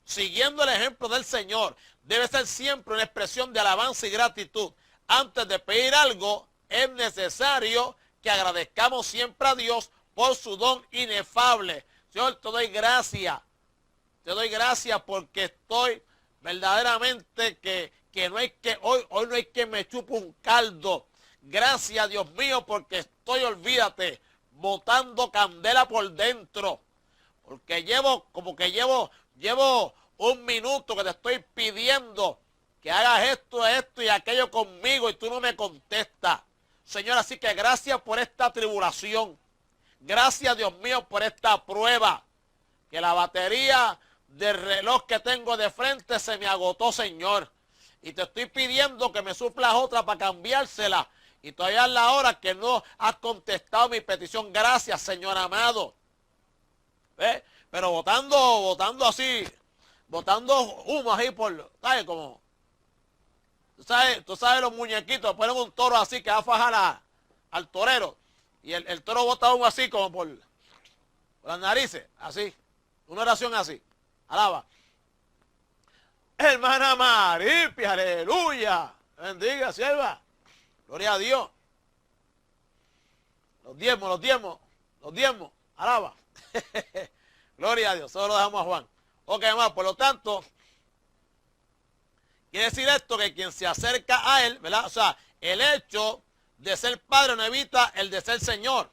siguiendo el ejemplo del Señor, debe ser siempre una expresión de alabanza y gratitud. Antes de pedir algo, es necesario que agradezcamos siempre a Dios por su don inefable. Señor, te doy gracias. Te doy gracias porque estoy verdaderamente que no hay que, hoy no hay que me chupe un caldo. Gracias, Dios mío, porque estoy, olvídate, botando candela por dentro. Porque llevo un minuto que te estoy pidiendo que hagas esto y aquello conmigo y tú no me contestas. Señor, así que gracias por esta tribulación. Gracias, Dios mío, por esta prueba. Que la batería del reloj que tengo de frente se me agotó, Señor. Y te estoy pidiendo que me suplas otra para cambiársela. Y todavía es la hora que no has contestado mi petición. Gracias, Señor amado. ¿Ves? Pero botando así, botando humo así por, ¿sabes? Como, tú sabes los muñequitos, ponen un toro así que va a fajar al torero. Y el toro bota humo así como por las narices, así. Una oración así. Alaba. Hermana Maripi, aleluya. Bendiga, sierva. Gloria a Dios. Los diezmos. Alaba. Gloria a Dios. Solo lo dejamos a Juan. Ok, hermano, por lo tanto, quiere decir esto que quien se acerca a él, ¿verdad? O sea, el hecho de ser padre no evita el de ser Señor.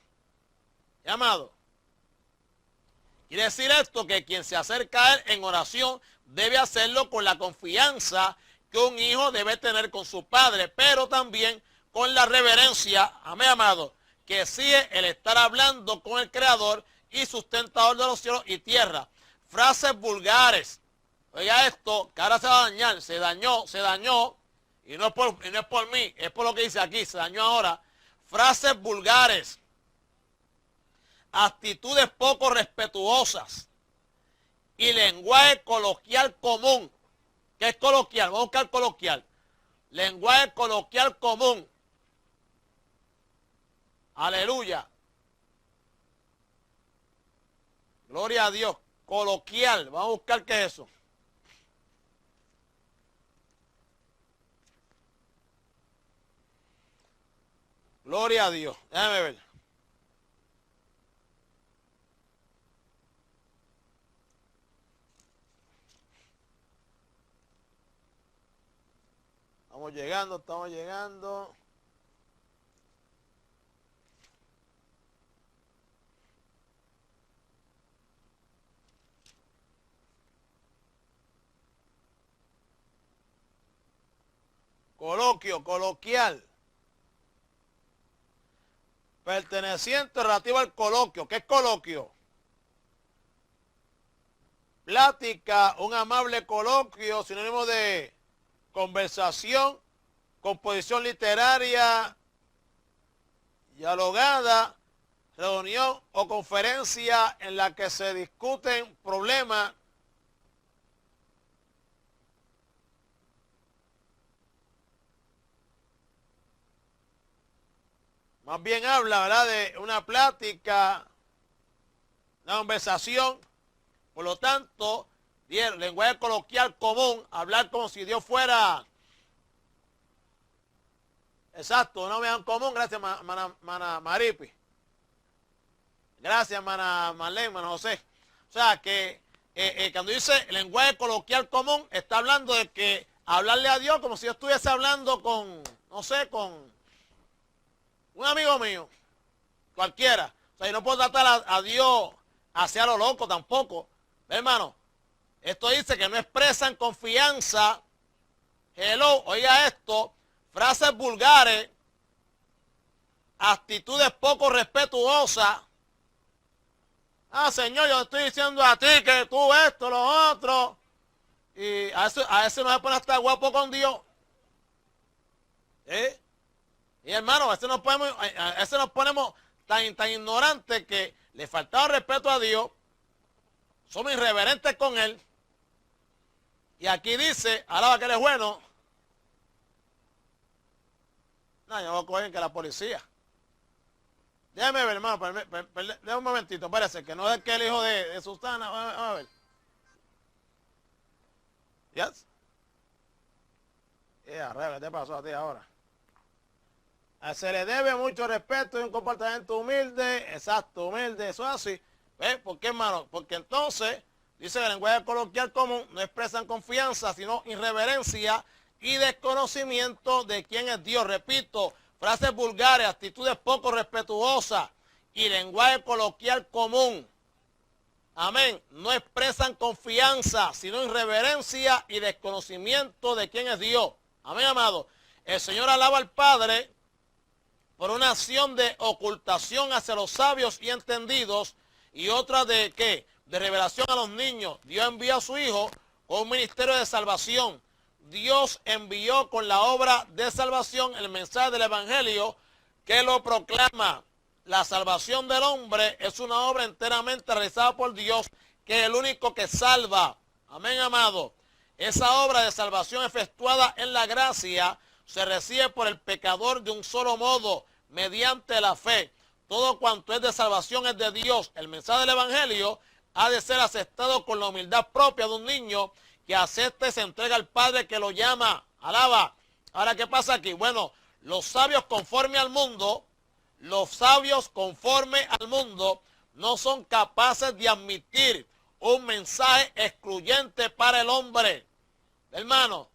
Amado. Quiere decir esto que quien se acerca a él en oración debe hacerlo con la confianza que un hijo debe tener con su padre, pero también con la reverencia, amén, amado, que sigue el estar hablando con el Creador y sustentador de los cielos y tierra. Frases vulgares. Oiga esto, que ahora se va a dañar, se dañó, y no es por mí, es por lo que dice aquí, se dañó ahora. Frases vulgares. Actitudes poco respetuosas y lenguaje coloquial común. ¿Qué es coloquial? Vamos a buscar coloquial. Lenguaje coloquial común. Aleluya. Gloria a Dios. Coloquial. Vamos a buscar qué es eso. Gloria a Dios. Déjame ver. Estamos llegando. Coloquial. Perteneciente relativo al coloquio. ¿Qué es coloquio? Plática, un amable coloquio, sinónimo de conversación, composición literaria, dialogada, reunión o conferencia en la que se discuten problemas más bien habla, ¿verdad?, de una plática, una conversación. Por lo tanto, bien, lenguaje coloquial común, hablar como si Dios fuera. Exacto, no me dan común. Gracias, mana Maripi. Gracias, mana Marlene, mana José. O sea, que cuando dice lenguaje coloquial común, está hablando de que hablarle a Dios como si yo estuviese hablando con, no sé, con un amigo mío, cualquiera. O sea, yo no puedo tratar a Dios hacia lo loco tampoco. Hermano, esto dice que no expresan confianza. Hello, oiga esto. Frases vulgares, actitudes poco respetuosas. Ah, Señor, yo estoy diciendo a ti que tú esto, lo otro. Y a veces no se pone hasta guapo con Dios. Y hermano, a veces nos ponemos tan ignorantes que le faltaba respeto a Dios. Somos irreverentes con Él. Y aquí dice, alaba que Él es bueno. No, yo voy a coger que la policía. Déjame ver, hermano, déjame un momentito, parece que no es que el hijo de Susana. Vamos a ver. Yes. ¿Qué te pasó a ti ahora? Se le debe mucho respeto y un comportamiento humilde, exacto, humilde, eso es así. ¿Ves? ¿Por qué, hermano? Porque entonces, dice que el lenguaje coloquial común no expresan confianza, sino irreverencia y desconocimiento de quién es Dios. Repito, frases vulgares, actitudes poco respetuosas y lenguaje coloquial común. Amén. No expresan confianza, sino irreverencia y desconocimiento de quién es Dios. Amén, amado. El Señor alaba al Padre por una acción de ocultación hacia los sabios y entendidos y otra de ¿qué? De revelación a los niños. Dios envió a su Hijo con un ministerio de salvación. Dios envió con la obra de salvación el mensaje del Evangelio que lo proclama. La salvación del hombre es una obra enteramente realizada por Dios, que es el único que salva. Amén, amado. Esa obra de salvación efectuada en la gracia se recibe por el pecador de un solo modo, mediante la fe. Todo cuanto es de salvación es de Dios. El mensaje del Evangelio ha de ser aceptado con la humildad propia de un niño que acepta y se entrega al Padre que lo llama. Alaba. Ahora, ¿qué pasa aquí? Bueno, los sabios conforme al mundo no son capaces de admitir un mensaje excluyente para el hombre. Hermano,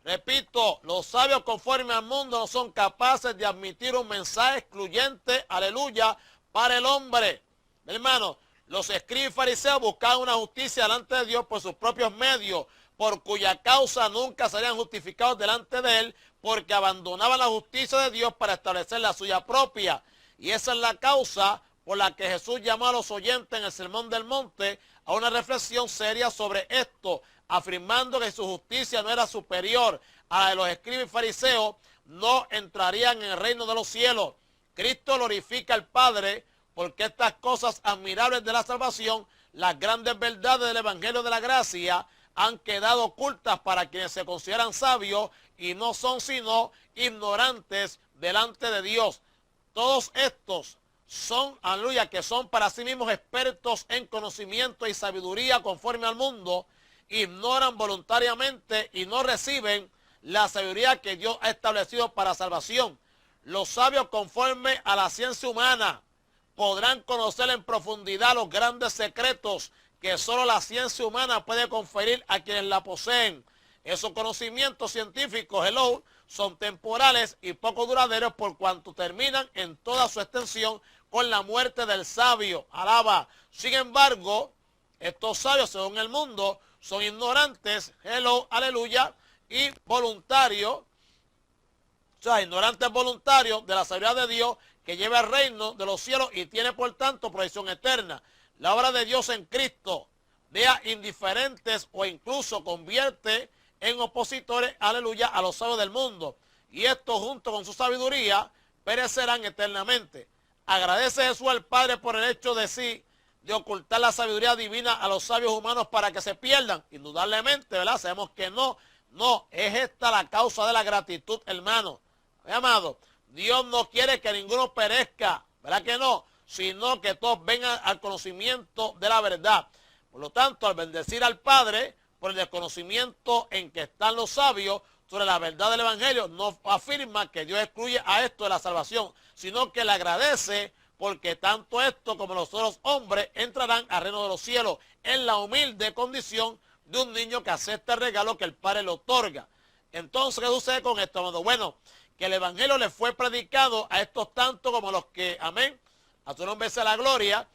repito, los sabios conforme al mundo no son capaces de admitir un mensaje excluyente, aleluya, para el hombre. Hermano, los escribas y fariseos buscaban una justicia delante de Dios por sus propios medios, por cuya causa nunca serían justificados delante de él, porque abandonaban la justicia de Dios para establecer la suya propia. Y esa es la causa por la que Jesús llamó a los oyentes en el Sermón del Monte a una reflexión seria sobre esto, afirmando que su justicia no era superior a la de los escribas y fariseos, no entrarían en el reino de los cielos. Cristo glorifica al Padre porque estas cosas admirables de la salvación, las grandes verdades del Evangelio de la gracia, han quedado ocultas para quienes se consideran sabios y no son sino ignorantes delante de Dios. Todos estos son, aleluya, que son para sí mismos expertos en conocimiento y sabiduría conforme al mundo, ignoran voluntariamente y no reciben la sabiduría que Dios ha establecido para salvación. Los sabios conforme a la ciencia humana podrán conocer en profundidad los grandes secretos que solo la ciencia humana puede conferir a quienes la poseen. Esos conocimientos científicos, son temporales y poco duraderos por cuanto terminan en toda su extensión con la muerte del sabio. Alaba. Sin embargo, estos sabios, según el mundo, son ignorantes, aleluya, y voluntarios, o sea, ignorantes voluntarios de la sabiduría de Dios que lleva el reino de los cielos y tiene por tanto provisión eterna. La obra de Dios en Cristo vea indiferentes o incluso convierte en opositores, aleluya, a los sabios del mundo. Y estos junto con su sabiduría perecerán eternamente. Agradece Jesús al Padre por el hecho de sí, de ocultar la sabiduría divina a los sabios humanos para que se pierdan. Indudablemente, ¿verdad? Sabemos que no es esta la causa de la gratitud, hermano. Amado, Dios no quiere que ninguno perezca, ¿verdad que no? Sino que todos vengan al conocimiento de la verdad. Por lo tanto, al bendecir al Padre por el desconocimiento en que están los sabios sobre la verdad del Evangelio, no afirma que Dios excluye a esto de la salvación, sino que le agradece porque tanto esto como los otros hombres entrarán al reino de los cielos en la humilde condición de un niño que acepta el regalo que el Padre le otorga. Entonces, ¿qué sucede con esto, amado? Bueno, que el Evangelio le fue predicado a estos tanto como los que, amén, a su nombre sea la gloria,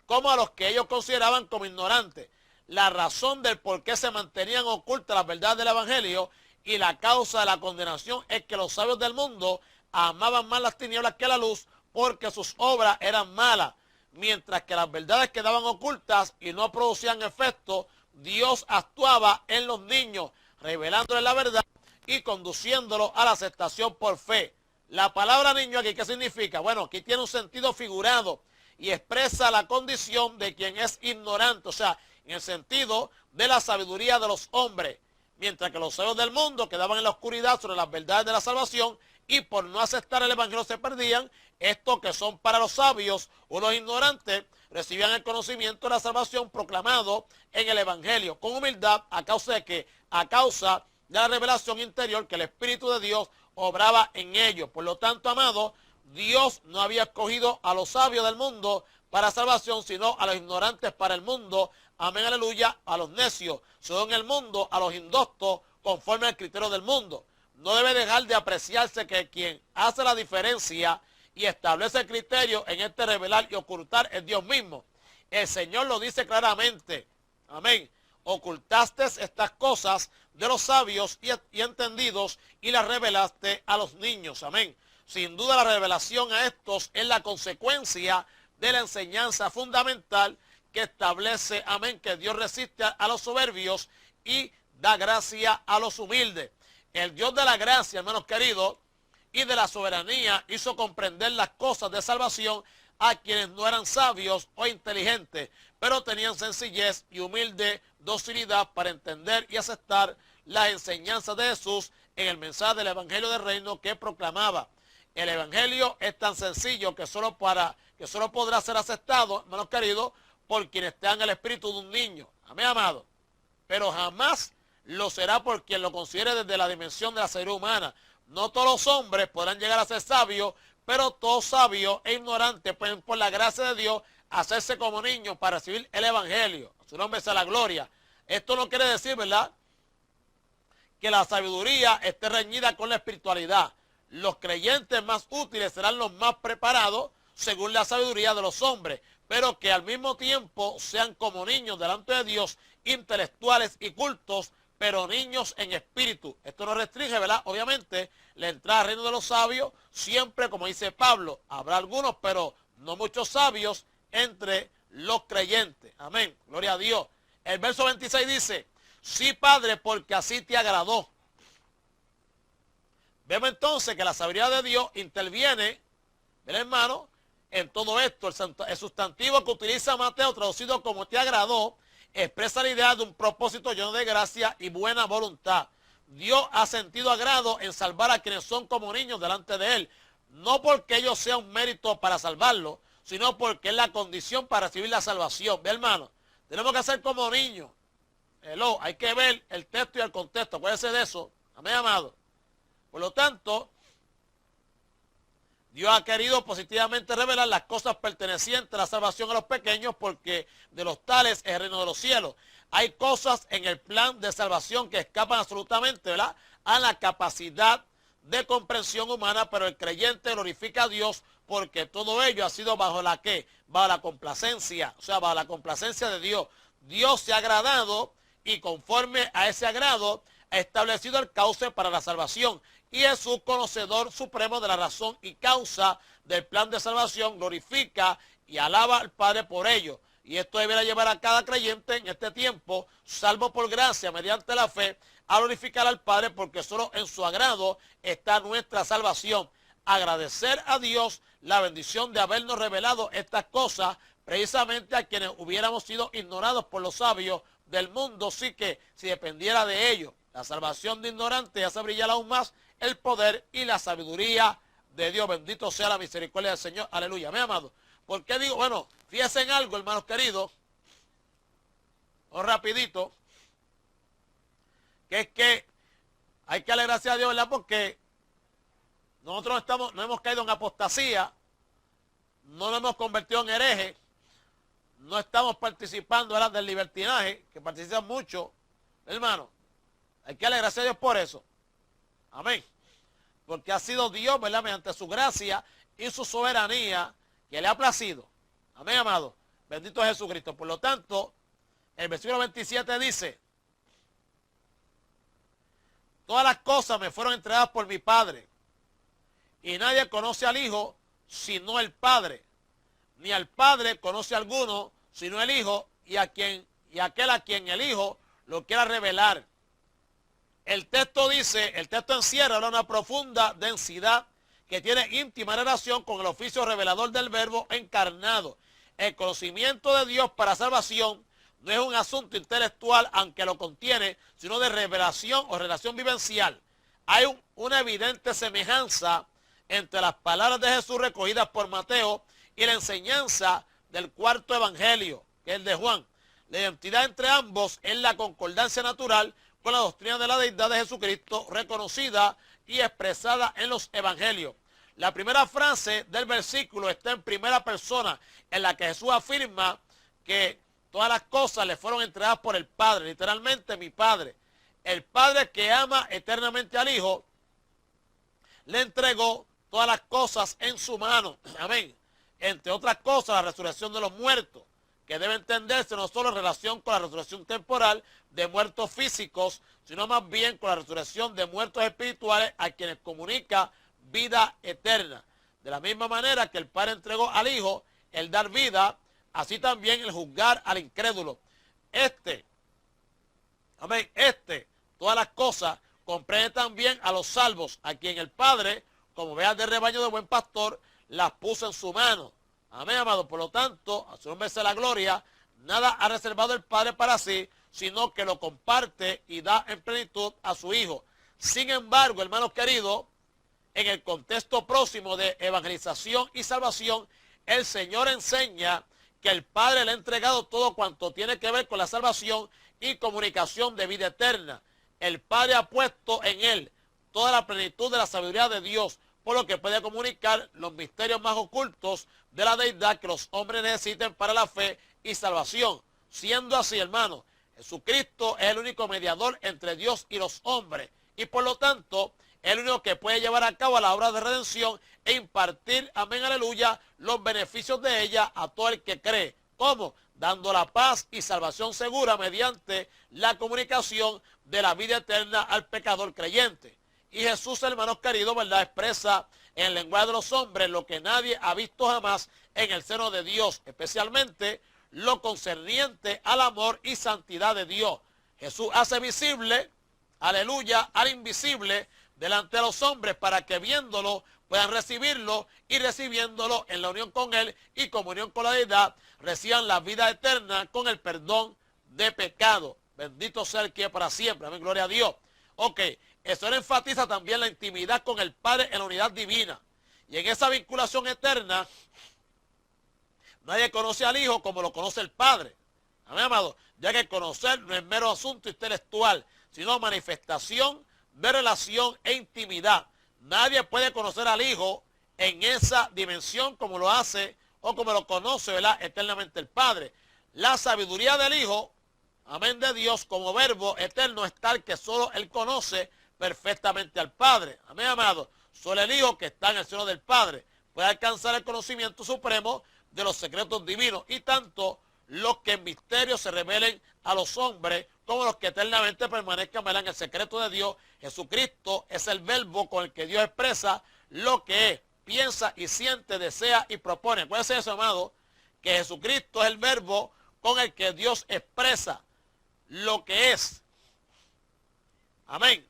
como a los que ellos consideraban como ignorantes. La razón del por qué se mantenían ocultas las verdades del Evangelio y la causa de la condenación es que los sabios del mundo amaban más las tinieblas que la luz porque sus obras eran malas, mientras que las verdades quedaban ocultas y no producían efecto. Dios actuaba en los niños, revelándoles la verdad y conduciéndolos a la aceptación por fe. La palabra niño aquí, ¿qué significa? Bueno, aquí tiene un sentido figurado y expresa la condición de quien es ignorante, o sea, en el sentido de la sabiduría de los hombres, mientras que los sabios del mundo quedaban en la oscuridad sobre las verdades de la salvación y por no aceptar el Evangelio se perdían. Estos que son para los sabios o los ignorantes recibían el conocimiento de la salvación proclamado en el Evangelio con humildad a causa de que a causa de la revelación interior que el Espíritu de Dios obraba en ellos. Por lo tanto, amados, Dios no había escogido a los sabios del mundo para salvación, sino a los ignorantes para el mundo. Amén, aleluya, a los necios, según el mundo, a los indoctos, conforme al criterio del mundo. No debe dejar de apreciarse que quien hace la diferencia y establece el criterio en este revelar y ocultar es Dios mismo. El Señor lo dice claramente. Amén. Ocultaste estas cosas de los sabios y entendidos y las revelaste a los niños. Amén. Sin duda la revelación a estos es la consecuencia de la enseñanza fundamental que establece, amén, que Dios resiste a los soberbios y da gracia a los humildes. El Dios de la gracia, hermanos queridos, y de la soberanía hizo comprender las cosas de salvación a quienes no eran sabios o inteligentes, pero tenían sencillez y humilde docilidad para entender y aceptar las enseñanzas de Jesús en el mensaje del Evangelio del Reino que proclamaba. El Evangelio es tan sencillo que solo podrá ser aceptado, hermanos queridos, por quienes tengan el espíritu de un niño. Amén, amado. Pero jamás lo será por quien lo considere desde la dimensión de la sabiduría humana. No todos los hombres podrán llegar a ser sabios, pero todos sabios e ignorantes pueden, por la gracia de Dios, hacerse como niños para recibir el Evangelio. A su nombre sea la gloria. Esto no quiere decir, ¿verdad?, que la sabiduría esté reñida con la espiritualidad. Los creyentes más útiles serán los más preparados según la sabiduría de los hombres, pero que al mismo tiempo sean como niños delante de Dios, intelectuales y cultos, pero niños en espíritu. Esto no restringe, ¿verdad?, obviamente, la entrada al reino de los sabios. Siempre, como dice Pablo, habrá algunos, pero no muchos sabios entre los creyentes. Amén, gloria a Dios. El verso 26 dice: sí, Padre, porque así te agradó. Vemos entonces que la sabiduría de Dios interviene, ¿ven, hermano?, en todo esto. El sustantivo que utiliza Mateo, traducido como te agradó, expresa la idea de un propósito lleno de gracia y buena voluntad. Dios ha sentido agrado en salvar a quienes son como niños delante de Él, no porque ello sea un mérito para salvarlo, sino porque es la condición para recibir la salvación. ¿Ve, hermano? Tenemos que ser como niños. Hello, hay que ver el texto y el contexto. Acuérdense de eso. Amén, amado. Por lo tanto, Dios ha querido positivamente revelar las cosas pertenecientes a la salvación a los pequeños, porque de los tales es el reino de los cielos. Hay cosas en el plan de salvación que escapan absolutamente, ¿verdad?, a la capacidad de comprensión humana, pero el creyente glorifica a Dios porque todo ello ha sido bajo la ¿qué? Bajo la complacencia, o sea, bajo la complacencia de Dios. Dios se ha agradado y conforme a ese agrado ha establecido el cauce para la salvación. Y es su conocedor supremo de la razón y causa del plan de salvación, glorifica y alaba al Padre por ello. Y esto deberá llevar a cada creyente en este tiempo, salvo por gracia, mediante la fe, a glorificar al Padre, porque solo en su agrado está nuestra salvación. Agradecer a Dios la bendición de habernos revelado estas cosas, precisamente a quienes hubiéramos sido ignorados por los sabios del mundo, sí que si dependiera de ellos. La salvación de ignorantes hace brillar aún más el poder y la sabiduría de Dios. Bendito sea la misericordia del Señor. Aleluya. ¿Me amado? ¿Por qué digo? Bueno, fíjense en algo, hermanos queridos, o rapidito, que es que hay que darle gracias a Dios, ¿verdad?, porque nosotros no hemos caído en apostasía, no nos hemos convertido en herejes, no estamos participando, ¿verdad?, del libertinaje, que participan mucho, hermano. Hay que darle gracias a Dios por eso. Amén. Porque ha sido Dios, ¿verdad?, mediante su gracia y su soberanía, que le ha placido. Amén, amado. Bendito es Jesucristo. Por lo tanto, el versículo 27 dice: todas las cosas me fueron entregadas por mi Padre, y nadie conoce al Hijo sino el Padre, ni al Padre conoce a alguno sino el Hijo, y aquel a quien el Hijo lo quiera revelar. El texto dice, el texto encierra una profunda densidad que tiene íntima relación con el oficio revelador del Verbo encarnado. El conocimiento de Dios para salvación no es un asunto intelectual, aunque lo contiene, sino de revelación o relación vivencial. Hay una evidente semejanza entre las palabras de Jesús recogidas por Mateo y la enseñanza del cuarto evangelio, que es el de Juan. La identidad entre ambos es la concordancia natural con la doctrina de la deidad de Jesucristo, reconocida y expresada en los evangelios. La primera frase del versículo está en primera persona, en la que Jesús afirma que todas las cosas le fueron entregadas por el Padre, literalmente mi Padre. El Padre que ama eternamente al Hijo, le entregó todas las cosas en su mano. Amén. Entre otras cosas, la resurrección de los muertos, que debe entenderse no solo en relación con la resurrección temporal de muertos físicos, sino más bien con la resurrección de muertos espirituales a quienes comunica vida eterna. De la misma manera que el Padre entregó al Hijo el dar vida, así también el juzgar al incrédulo. Amén, todas las cosas, comprende también a los salvos, a quien el Padre, como veas de rebaño de buen pastor, las puso en su mano. Amén, amado. Por lo tanto, a su nombre sea la gloria, nada ha reservado el Padre para sí, sino que lo comparte y da en plenitud a su Hijo. Sin embargo, hermanos queridos, en el contexto próximo de evangelización y salvación, el Señor enseña que el Padre le ha entregado todo cuanto tiene que ver con la salvación y comunicación de vida eterna. El Padre ha puesto en él toda la plenitud de la sabiduría de Dios, por lo que puede comunicar los misterios más ocultos de la deidad que los hombres necesiten para la fe y salvación. Siendo así, hermano, Jesucristo es el único mediador entre Dios y los hombres, y por lo tanto, es el único que puede llevar a cabo la obra de redención e impartir, amén, aleluya, los beneficios de ella a todo el que cree. ¿Cómo? Dando la paz y salvación segura mediante la comunicación de la vida eterna al pecador creyente. Y Jesús, hermanos queridos, ¿verdad?, expresa en el lenguaje de los hombres lo que nadie ha visto jamás en el seno de Dios, especialmente lo concerniente al amor y santidad de Dios. Jesús hace visible, aleluya, al invisible delante de los hombres para que viéndolo puedan recibirlo y recibiéndolo en la unión con él y comunión con la deidad, reciban la vida eterna con el perdón de pecado. Bendito sea el que es para siempre. Amén, gloria a Dios. Ok, eso enfatiza también la intimidad con el Padre en la unidad divina. Y en esa vinculación eterna, nadie conoce al Hijo como lo conoce el Padre. Amén, amado. Ya que conocer no es mero asunto intelectual, sino manifestación de relación e intimidad. Nadie puede conocer al Hijo en esa dimensión como lo hace o como lo conoce, ¿verdad?, eternamente el Padre. La sabiduría del Hijo, amén, de Dios como verbo eterno es tal que solo Él conoce perfectamente al Padre. Amén, amado. Solo el Hijo que está en el seno del Padre puede alcanzar el conocimiento supremo de los secretos divinos, y tanto los que en misterio se revelen a los hombres como los que eternamente permanezcan en el secreto de Dios. Jesucristo es el verbo con el que Dios expresa lo que es, piensa y siente, desea y propone. Puede ser eso, amado, que Jesucristo es el verbo con el que Dios expresa lo que es. Amén.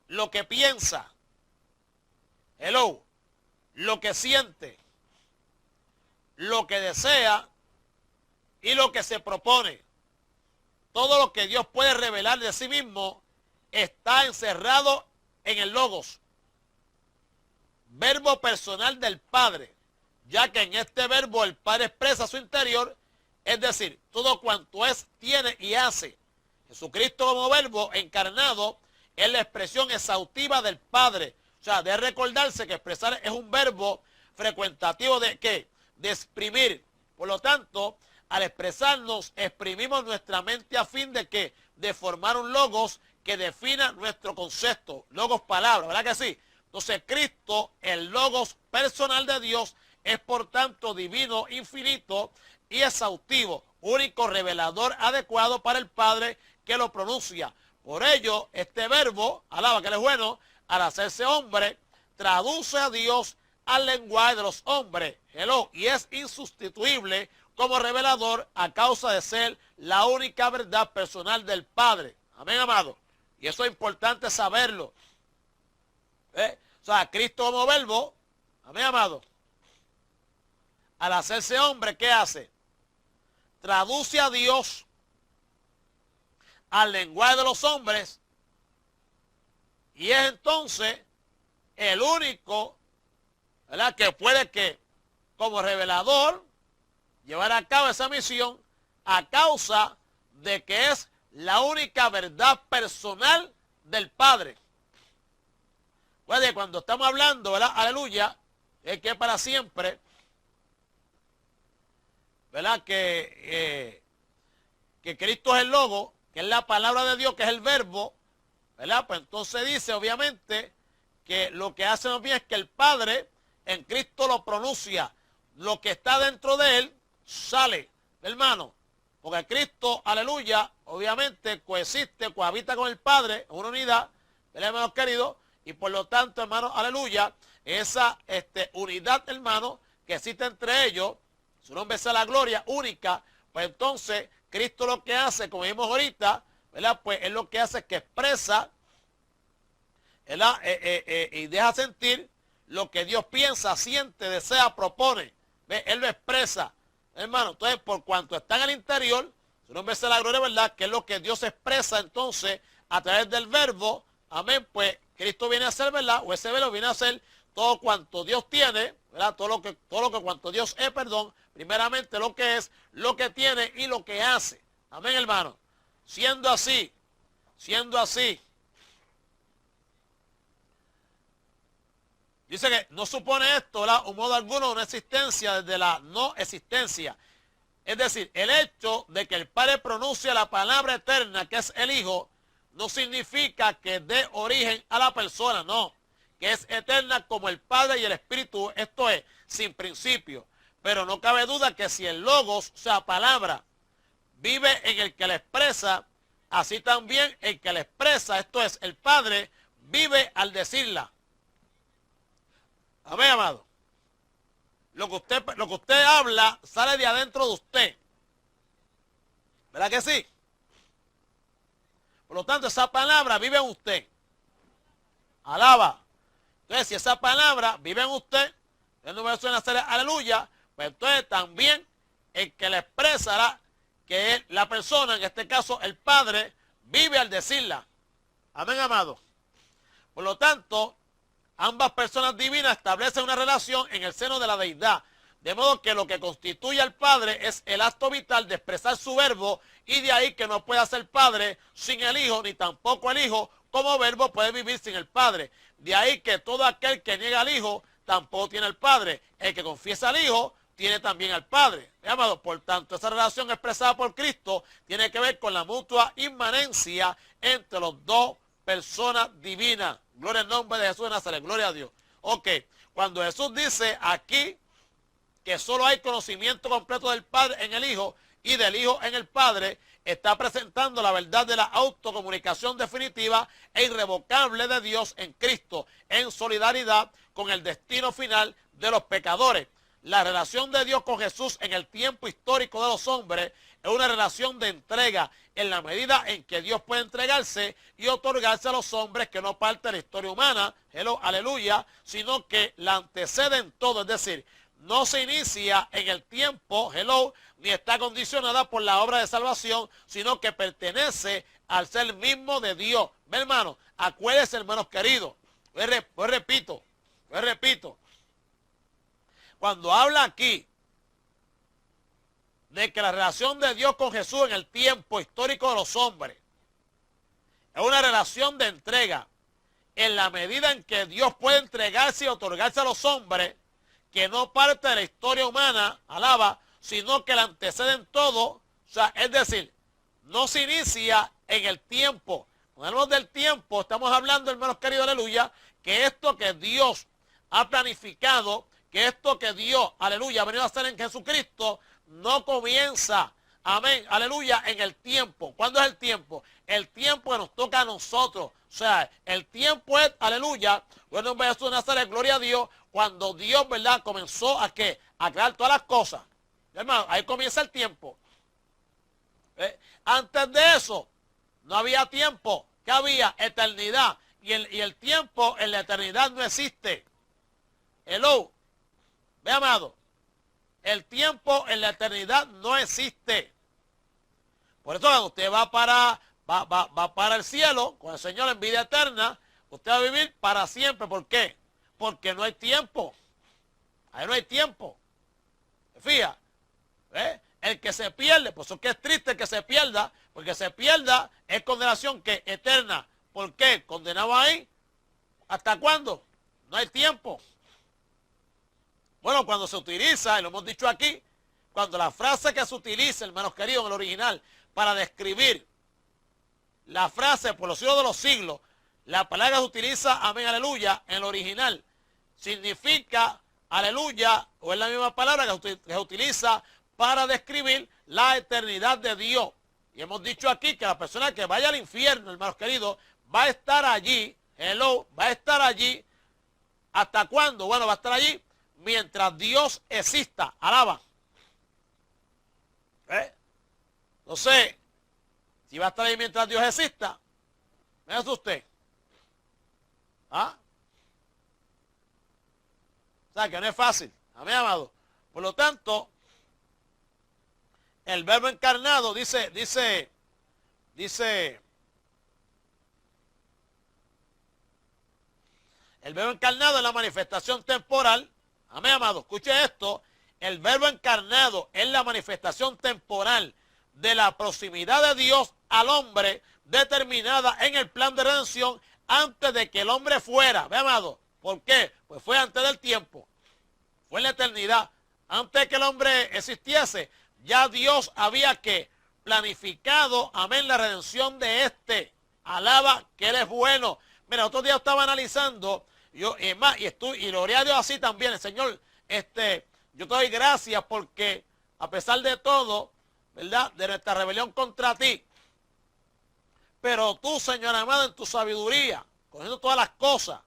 Lo que piensa. Hello. Lo que siente. Lo que desea y lo que se propone. Todo lo que Dios puede revelar de sí mismo está encerrado en el Logos, verbo personal del Padre, ya que en este verbo el Padre expresa su interior, es decir, todo cuanto es, tiene y hace. Jesucristo como verbo encarnado es la expresión exhaustiva del Padre. O sea, de recordarse que expresar es un verbo frecuentativo de ¿qué? De exprimir. Por lo tanto, al expresarnos, exprimimos nuestra mente a fin de ¿qué? De formar un logos que defina nuestro concepto. Logos palabra, ¿verdad que sí? Entonces, Cristo, el logos personal de Dios, es por tanto divino, infinito y exhaustivo, único revelador adecuado para el Padre que lo pronuncia. Por ello, este verbo, alaba que él es bueno, al hacerse hombre, traduce a Dios al lenguaje de los hombres. Hello, y es insustituible como revelador a causa de ser la única verdad personal del Padre. Amén, amado. Y eso es importante saberlo. O sea, Cristo como verbo, amén, amado, al hacerse hombre, ¿qué hace? Traduce a Dios al lenguaje de los hombres, y es entonces el único, ¿verdad?, que puede que como revelador llevar a cabo esa misión a causa de que es la única verdad personal del Padre. Pues cuando estamos hablando, ¿verdad? Aleluya, es que para siempre, ¿verdad? Que Cristo es el Logo, que es la palabra de Dios, que es el verbo, ¿verdad? Pues entonces dice, obviamente, que lo que hace más bien es que el Padre en Cristo lo pronuncia. Lo que está dentro de él sale, hermano. Porque Cristo, aleluya, obviamente coexiste, cohabita con el Padre en una unidad, ¿verdad, hermanos queridos? Y por lo tanto, hermano, aleluya, esa unidad, hermano, que existe entre ellos, su nombre es la gloria única, pues entonces Cristo lo que hace, como vimos ahorita, ¿verdad? Pues él lo que hace es que expresa, ¿verdad? Y deja sentir lo que Dios piensa, siente, desea, propone. ¿Ve? Él lo expresa, hermano. Entonces, por cuanto está en el interior, su nombre es la gloria, ¿verdad? Que es lo que Dios expresa entonces a través del verbo. Amén. Pues Cristo viene a hacer, ¿verdad? O ese verbo viene a hacer todo cuanto Dios tiene, ¿verdad? Todo lo que cuanto Dios es, perdón. Primeramente lo que es, lo que tiene y lo que hace. Amén, hermano. Siendo así, dice que no supone esto, ¿verdad? Un modo alguno una existencia desde la no existencia. Es decir, el hecho de que el Padre pronuncie la palabra eterna, que es el Hijo, no significa que dé origen a la persona, no. Que es eterna como el Padre y el Espíritu, esto es, sin principio. Pero no cabe duda que si el Logos, o sea, palabra, vive en el que la expresa, así también el que la expresa, esto es, el Padre, vive al decirla. Amén, amado. Lo que usted habla sale de adentro de usted. ¿Verdad que sí? Por lo tanto, esa palabra vive en usted. Alaba. Entonces, si esa palabra vive en usted, el número suena hacer aleluya, pues entonces también el que la expresará, que es la persona, en este caso el Padre, vive al decirla. Amén, amado. Por lo tanto, ambas personas divinas establecen una relación en el seno de la deidad. De modo que lo que constituye al Padre es el acto vital de expresar su verbo, y de ahí que no pueda ser Padre sin el Hijo, ni tampoco el Hijo como verbo puede vivir sin el Padre. De ahí que todo aquel que niega al Hijo tampoco tiene al Padre. El que confiesa al Hijo tiene también al Padre. Amado, por tanto, esa relación expresada por Cristo tiene que ver con la mutua inmanencia entre los dos personas divinas. Gloria al nombre de Jesús de Nazaret. Gloria a Dios. Ok, cuando Jesús dice aquí que solo hay conocimiento completo del Padre en el Hijo y del Hijo en el Padre, está presentando la verdad de la autocomunicación definitiva e irrevocable de Dios en Cristo, en solidaridad con el destino final de los pecadores. La relación de Dios con Jesús en el tiempo histórico de los hombres es una relación de entrega en la medida en que Dios puede entregarse y otorgarse a los hombres que no parte de la historia humana, hello, aleluya, sino que la anteceden todo, es decir, no se inicia en el tiempo, hello, ni está condicionada por la obra de salvación, sino que pertenece al ser mismo de Dios. Ve, hermano, acuérdense, hermanos queridos, pues repito, cuando habla aquí de que la relación de Dios con Jesús en el tiempo histórico de los hombres es una relación de entrega, en la medida en que Dios puede entregarse y otorgarse a los hombres, que no parte de la historia humana, alaba, sino que la anteceden todo, o sea, es decir, no se inicia en el tiempo. Cuando hablamos del tiempo, estamos hablando, hermanos queridos, aleluya, que esto que Dios ha planificado, que esto que Dios, aleluya, ha venido a hacer en Jesucristo, no comienza, amén, aleluya, en el tiempo. ¿Cuándo es el tiempo? El tiempo que nos toca a nosotros. O sea, el tiempo es, aleluya, bueno, en Jesús de Nazaret, gloria a Dios, cuando Dios, ¿verdad?, comenzó a ¿qué? A crear todas las cosas. Hermano, ahí comienza el tiempo. Antes de eso, no había tiempo. ¿Qué había? Eternidad. Y el tiempo en la eternidad no existe. Hello. Ve, amado. El tiempo en la eternidad no existe. Por eso cuando usted va para el cielo, con el Señor en vida eterna, usted va a vivir para siempre. ¿Por qué? Porque no hay tiempo. Ahí no hay tiempo. Fíjate. El que se pierde, pues eso que es triste que se pierda, Porque se pierda es condenación que eterna. ¿Por qué? Condenado ahí. ¿Hasta cuándo? No hay tiempo. Bueno, cuando se utiliza, y lo hemos dicho aquí, cuando la frase que se utiliza, hermanos queridos, en el original, para describir la frase por los siglos de los siglos, la palabra que se utiliza, amén, aleluya, en el original, significa aleluya, o es la misma palabra que se utiliza para describir la eternidad de Dios. Y hemos dicho aquí que la persona que vaya al infierno, hermanos queridos, va a estar allí, va a estar allí, ¿hasta cuándo? Bueno, va a estar allí mientras Dios exista, alaba. Entonces, si va a estar ahí mientras Dios exista, ¿me usted? ¿Ah? O sea, que no es fácil, amén, amado. Por lo tanto, el verbo encarnado dice, el verbo encarnado es la manifestación temporal, amén, amado, escuche esto, el verbo encarnado es la manifestación temporal de la proximidad de Dios al hombre determinada en el plan de redención antes de que el hombre fuera, ve, amado, ¿por qué? Pues fue antes del tiempo, fue en la eternidad, antes de que el hombre existiese, ya Dios había que planificado, amén, la redención de este. Alaba que Él es bueno. Mira, otro día estaba analizando, y gloria a Dios así también, el Señor, yo te doy gracias porque a pesar de todo, ¿verdad?, de nuestra rebelión contra ti, pero tú, Señor amado, en tu sabiduría, conociendo todas las cosas,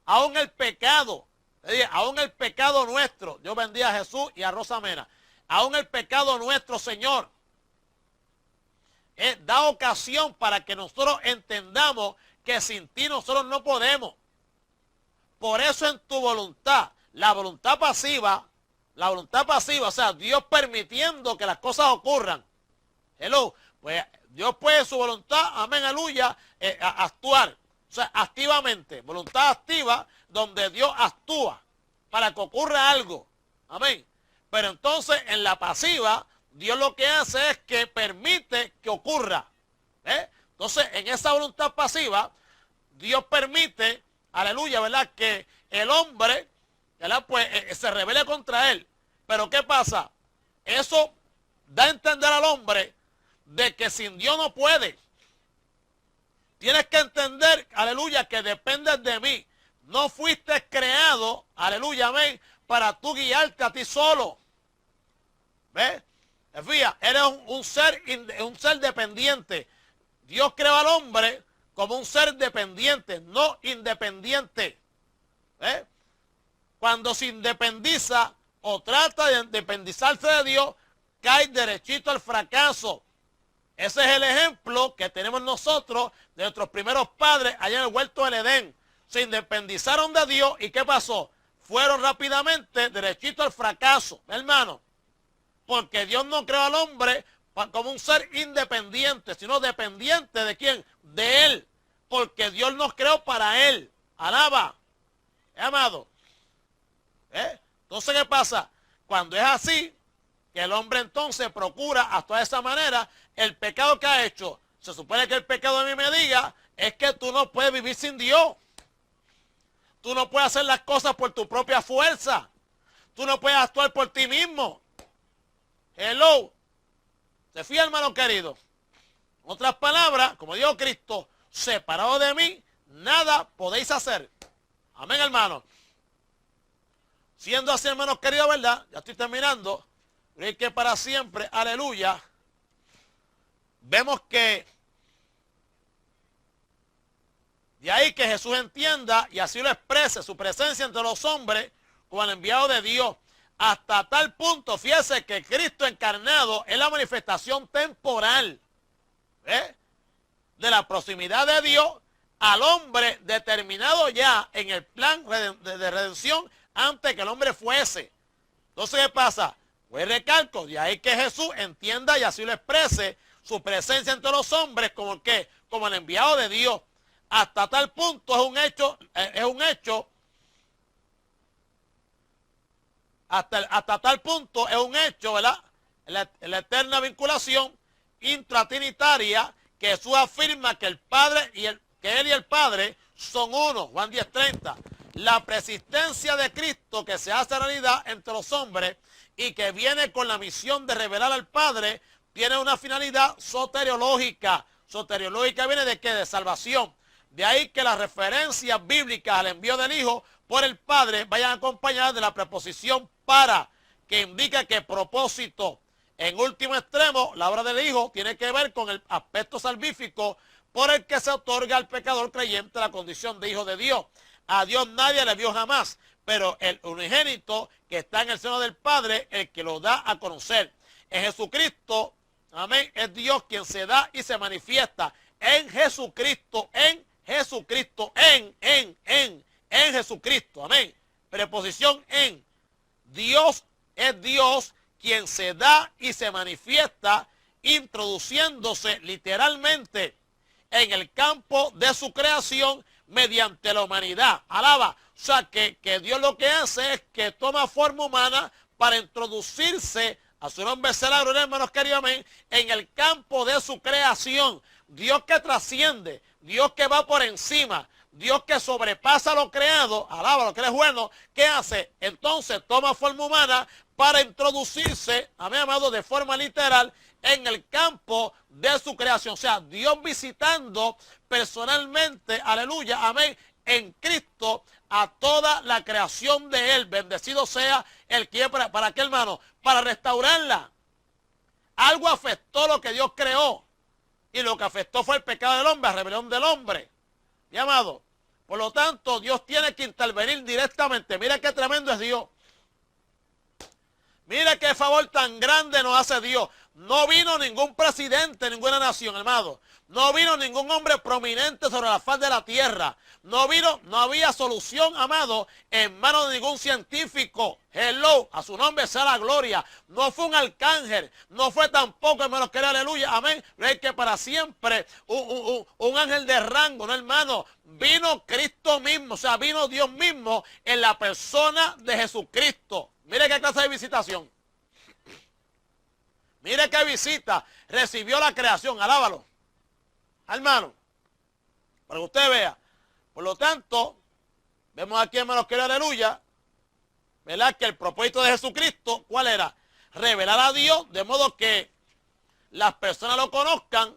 aún el pecado, aún el pecado nuestro, Dios bendiga a Jesús y a Rosa Mena, aún el pecado nuestro, Señor, da ocasión para que nosotros entendamos que sin ti nosotros no podemos. Por eso en tu voluntad, la voluntad pasiva, o sea, Dios permitiendo que las cosas ocurran. Pues Dios puede en su voluntad, amén, aleluya, actuar. O sea, activamente, voluntad activa, donde Dios actúa para que ocurra algo. Amén. Pero entonces en la pasiva, Dios lo que hace es que permite que ocurra. Entonces en esa voluntad pasiva, Dios permite, aleluya, ¿verdad?, que el hombre, ¿verdad?, pues se rebele contra él. Pero ¿qué pasa? Eso da a entender al hombre de que sin Dios no puede. Tienes que entender, aleluya, que dependes de mí. No fuiste creado, aleluya, amén, para tú guiarte a ti solo. ¿Ves? Fíjate, eres un ser dependiente. Dios creó al hombre como un ser dependiente, no independiente. ¿Ves? Cuando se independiza o trata de independizarse de Dios, cae derechito al fracaso. Ese es el ejemplo que tenemos nosotros de nuestros primeros padres allá en el huerto del Edén. Se independizaron de Dios y ¿qué pasó? Fueron rápidamente derechito al fracaso, hermano. Porque Dios no creó al hombre como un ser independiente, sino dependiente ¿de quién? De Él. Porque Dios nos creó para Él. Alaba. Amado. Entonces, ¿qué pasa? Cuando es así, que el hombre entonces procura actuar de esa manera, el pecado que ha hecho, se supone que el pecado de mí me diga, es que tú no puedes vivir sin Dios. Tú no puedes hacer las cosas por tu propia fuerza. Tú no puedes actuar por ti mismo. Hello. ¿Se fía, hermano querido? En otras palabras, como dijo Cristo, separado de mí, nada podéis hacer. Amén, hermano. Siendo así, hermanos queridos, ¿verdad? Ya estoy terminando. Creí que para siempre, aleluya. Vemos que de ahí que Jesús entienda y así lo exprese su presencia entre los hombres como el enviado de Dios. Hasta tal punto, fíjese que Cristo encarnado es la manifestación temporal de la proximidad de Dios al hombre determinado ya en el plan de redención antes que el hombre fuese. Entonces, ¿qué pasa? Pues recalco, de ahí que Jesús entienda y así lo exprese su presencia entre los hombres como ¿qué? Como el enviado de Dios. Hasta tal punto es un hecho, hasta tal punto es un hecho, ¿verdad? La eterna vinculación intratrinitaria que Jesús afirma que el Padre que Él y el Padre son uno. Juan 10:30. La persistencia de Cristo que se hace realidad entre los hombres y que viene con la misión de revelar al Padre tiene una finalidad soteriológica. Soteriológica viene de qué? De salvación. De ahí que las referencias bíblicas al envío del Hijo por el Padre vayan acompañadas de la preposición para, que indica que propósito. En último extremo, la obra del Hijo tiene que ver con el aspecto salvífico por el que se otorga al pecador creyente la condición de hijo de Dios. A Dios nadie le vio jamás, pero el unigénito que está en el seno del Padre, el que lo da a conocer. En Jesucristo, amén, es Dios quien se da y se manifiesta. En Jesucristo, en Jesucristo, en Jesucristo, amén. Preposición en. Dios es Dios quien se da y se manifiesta, introduciéndose literalmente en el campo de su creación mediante la humanidad. Alaba. O sea, que Dios lo que hace es que toma forma humana para introducirse, a su nombre sea la gloria, hermanos queridos, amén, en el campo de su creación. Dios que trasciende, Dios que va por encima, Dios que sobrepasa lo creado, alaba lo que es bueno, ¿qué hace? Entonces toma forma humana para introducirse, amén, amado, de forma literal, en el campo de su creación. O sea, Dios visitando personalmente, aleluya, amén, en Cristo a toda la creación de Él. Bendecido sea el que, ¿para qué, hermano? Para restaurarla. Algo afectó lo que Dios creó. Y lo que afectó fue el pecado del hombre, la rebelión del hombre. Mi amado. Por lo tanto, Dios tiene que intervenir directamente. Mira qué tremendo es Dios. Mira qué favor tan grande nos hace Dios. No vino ningún presidente, ninguna nación, hermano. No vino ningún hombre prominente sobre la faz de la tierra. No había solución, amado, en manos de ningún científico. Hello, a su nombre sea la gloria. No fue un arcángel, no fue tampoco, hermanos, que aleluya, amén. Es que para siempre un ángel de rango, no, hermano. Vino Cristo mismo, o sea, vino Dios mismo en la persona de Jesucristo. Mire qué clase de visitación. Mire qué visita recibió la creación, alábalo. Hermano, para que usted vea. Por lo tanto, vemos aquí, hermanos, que aleluya, ¿verdad? Que el propósito de Jesucristo, ¿cuál era? Revelar a Dios de modo que las personas lo conozcan,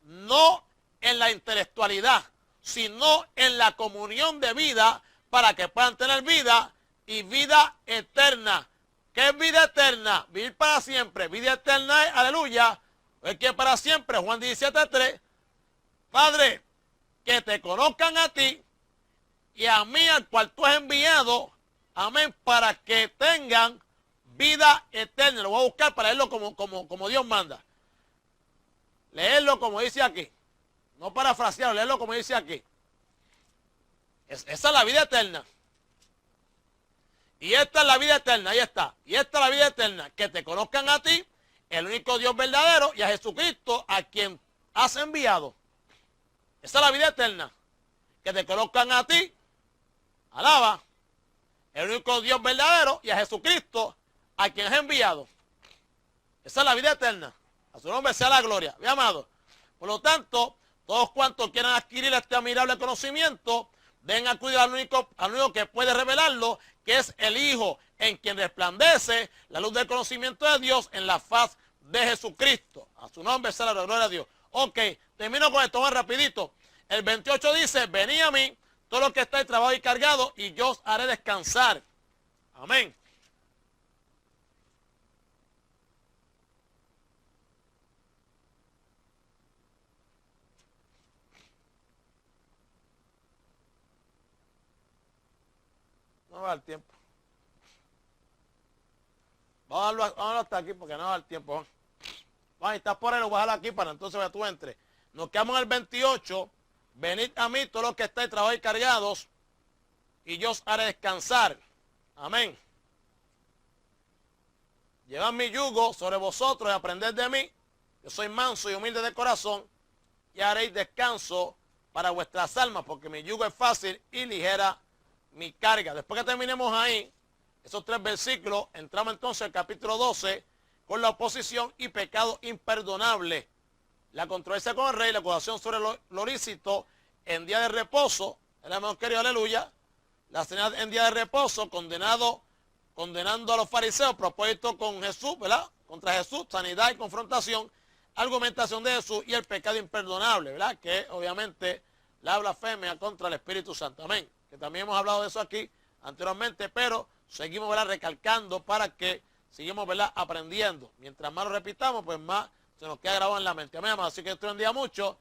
no en la intelectualidad, sino en la comunión de vida, para que puedan tener vida y vida eterna. ¿Qué es vida eterna? Vivir para siempre. Vida eterna es, aleluya, es que para siempre, Juan 17:3, Padre, que te conozcan a ti y a mí al cual tú has enviado, amén, para que tengan vida eterna. Lo voy a buscar para leerlo como Dios manda. Leerlo como dice aquí. No parafrasearlo, leerlo como dice aquí. Esa es la vida eterna. Y esta es la vida eterna, ahí está. Y esta es la vida eterna, que te conozcan a ti, el único Dios verdadero, y a Jesucristo, a quien has enviado. Esa es la vida eterna, que te conozcan a ti, alaba, el único Dios verdadero, y a Jesucristo, a quien has enviado. Esa es la vida eterna. A su nombre sea la gloria. Mi amado. Por lo tanto, todos cuantos quieran adquirir este admirable conocimiento, deben acudir al único que puede revelarlo, que es el Hijo, en quien resplandece la luz del conocimiento de Dios en la faz de Jesucristo. A su nombre sea la gloria a Dios. Ok, termino con esto más rapidito. El 28 dice, venid a mí, todos los que estáis trabajados y cargados, y yo os haré descansar. Amén. No va a dar tiempo. Vamos a darlo hasta aquí porque no va a dar tiempo. Vamos, estás por ahí, lo voy a dejar aquí para entonces que tú entres. Nos quedamos en el 28. Venid a mí todos los que estáis trabajados y cargados, y yo os haré descansar. Amén. Llevad mi yugo sobre vosotros y aprended de mí. Yo soy manso y humilde de corazón, y haréis descanso para vuestras almas, porque mi yugo es fácil y ligera mi carga. Después que terminemos ahí, esos 3 versículos, entramos entonces al capítulo 12 con la oposición y pecado imperdonable. la controversia con el rey, la acusación sobre lo lícito en día de reposo, hermanos queridos, aleluya, la señal en día de reposo, condenando a los fariseos, propuesto con Jesús, ¿verdad? Contra Jesús, sanidad y confrontación, argumentación de Jesús y el pecado imperdonable, ¿verdad? Que obviamente la blasfemia contra el Espíritu Santo, amén. Que también hemos hablado de eso aquí anteriormente, pero seguimos, ¿verdad?, recalcando para que sigamos, ¿verdad?, aprendiendo. Mientras más lo repitamos, pues más se nos queda grabado en la mente. Amén, amados. Así que esto bendiga mucho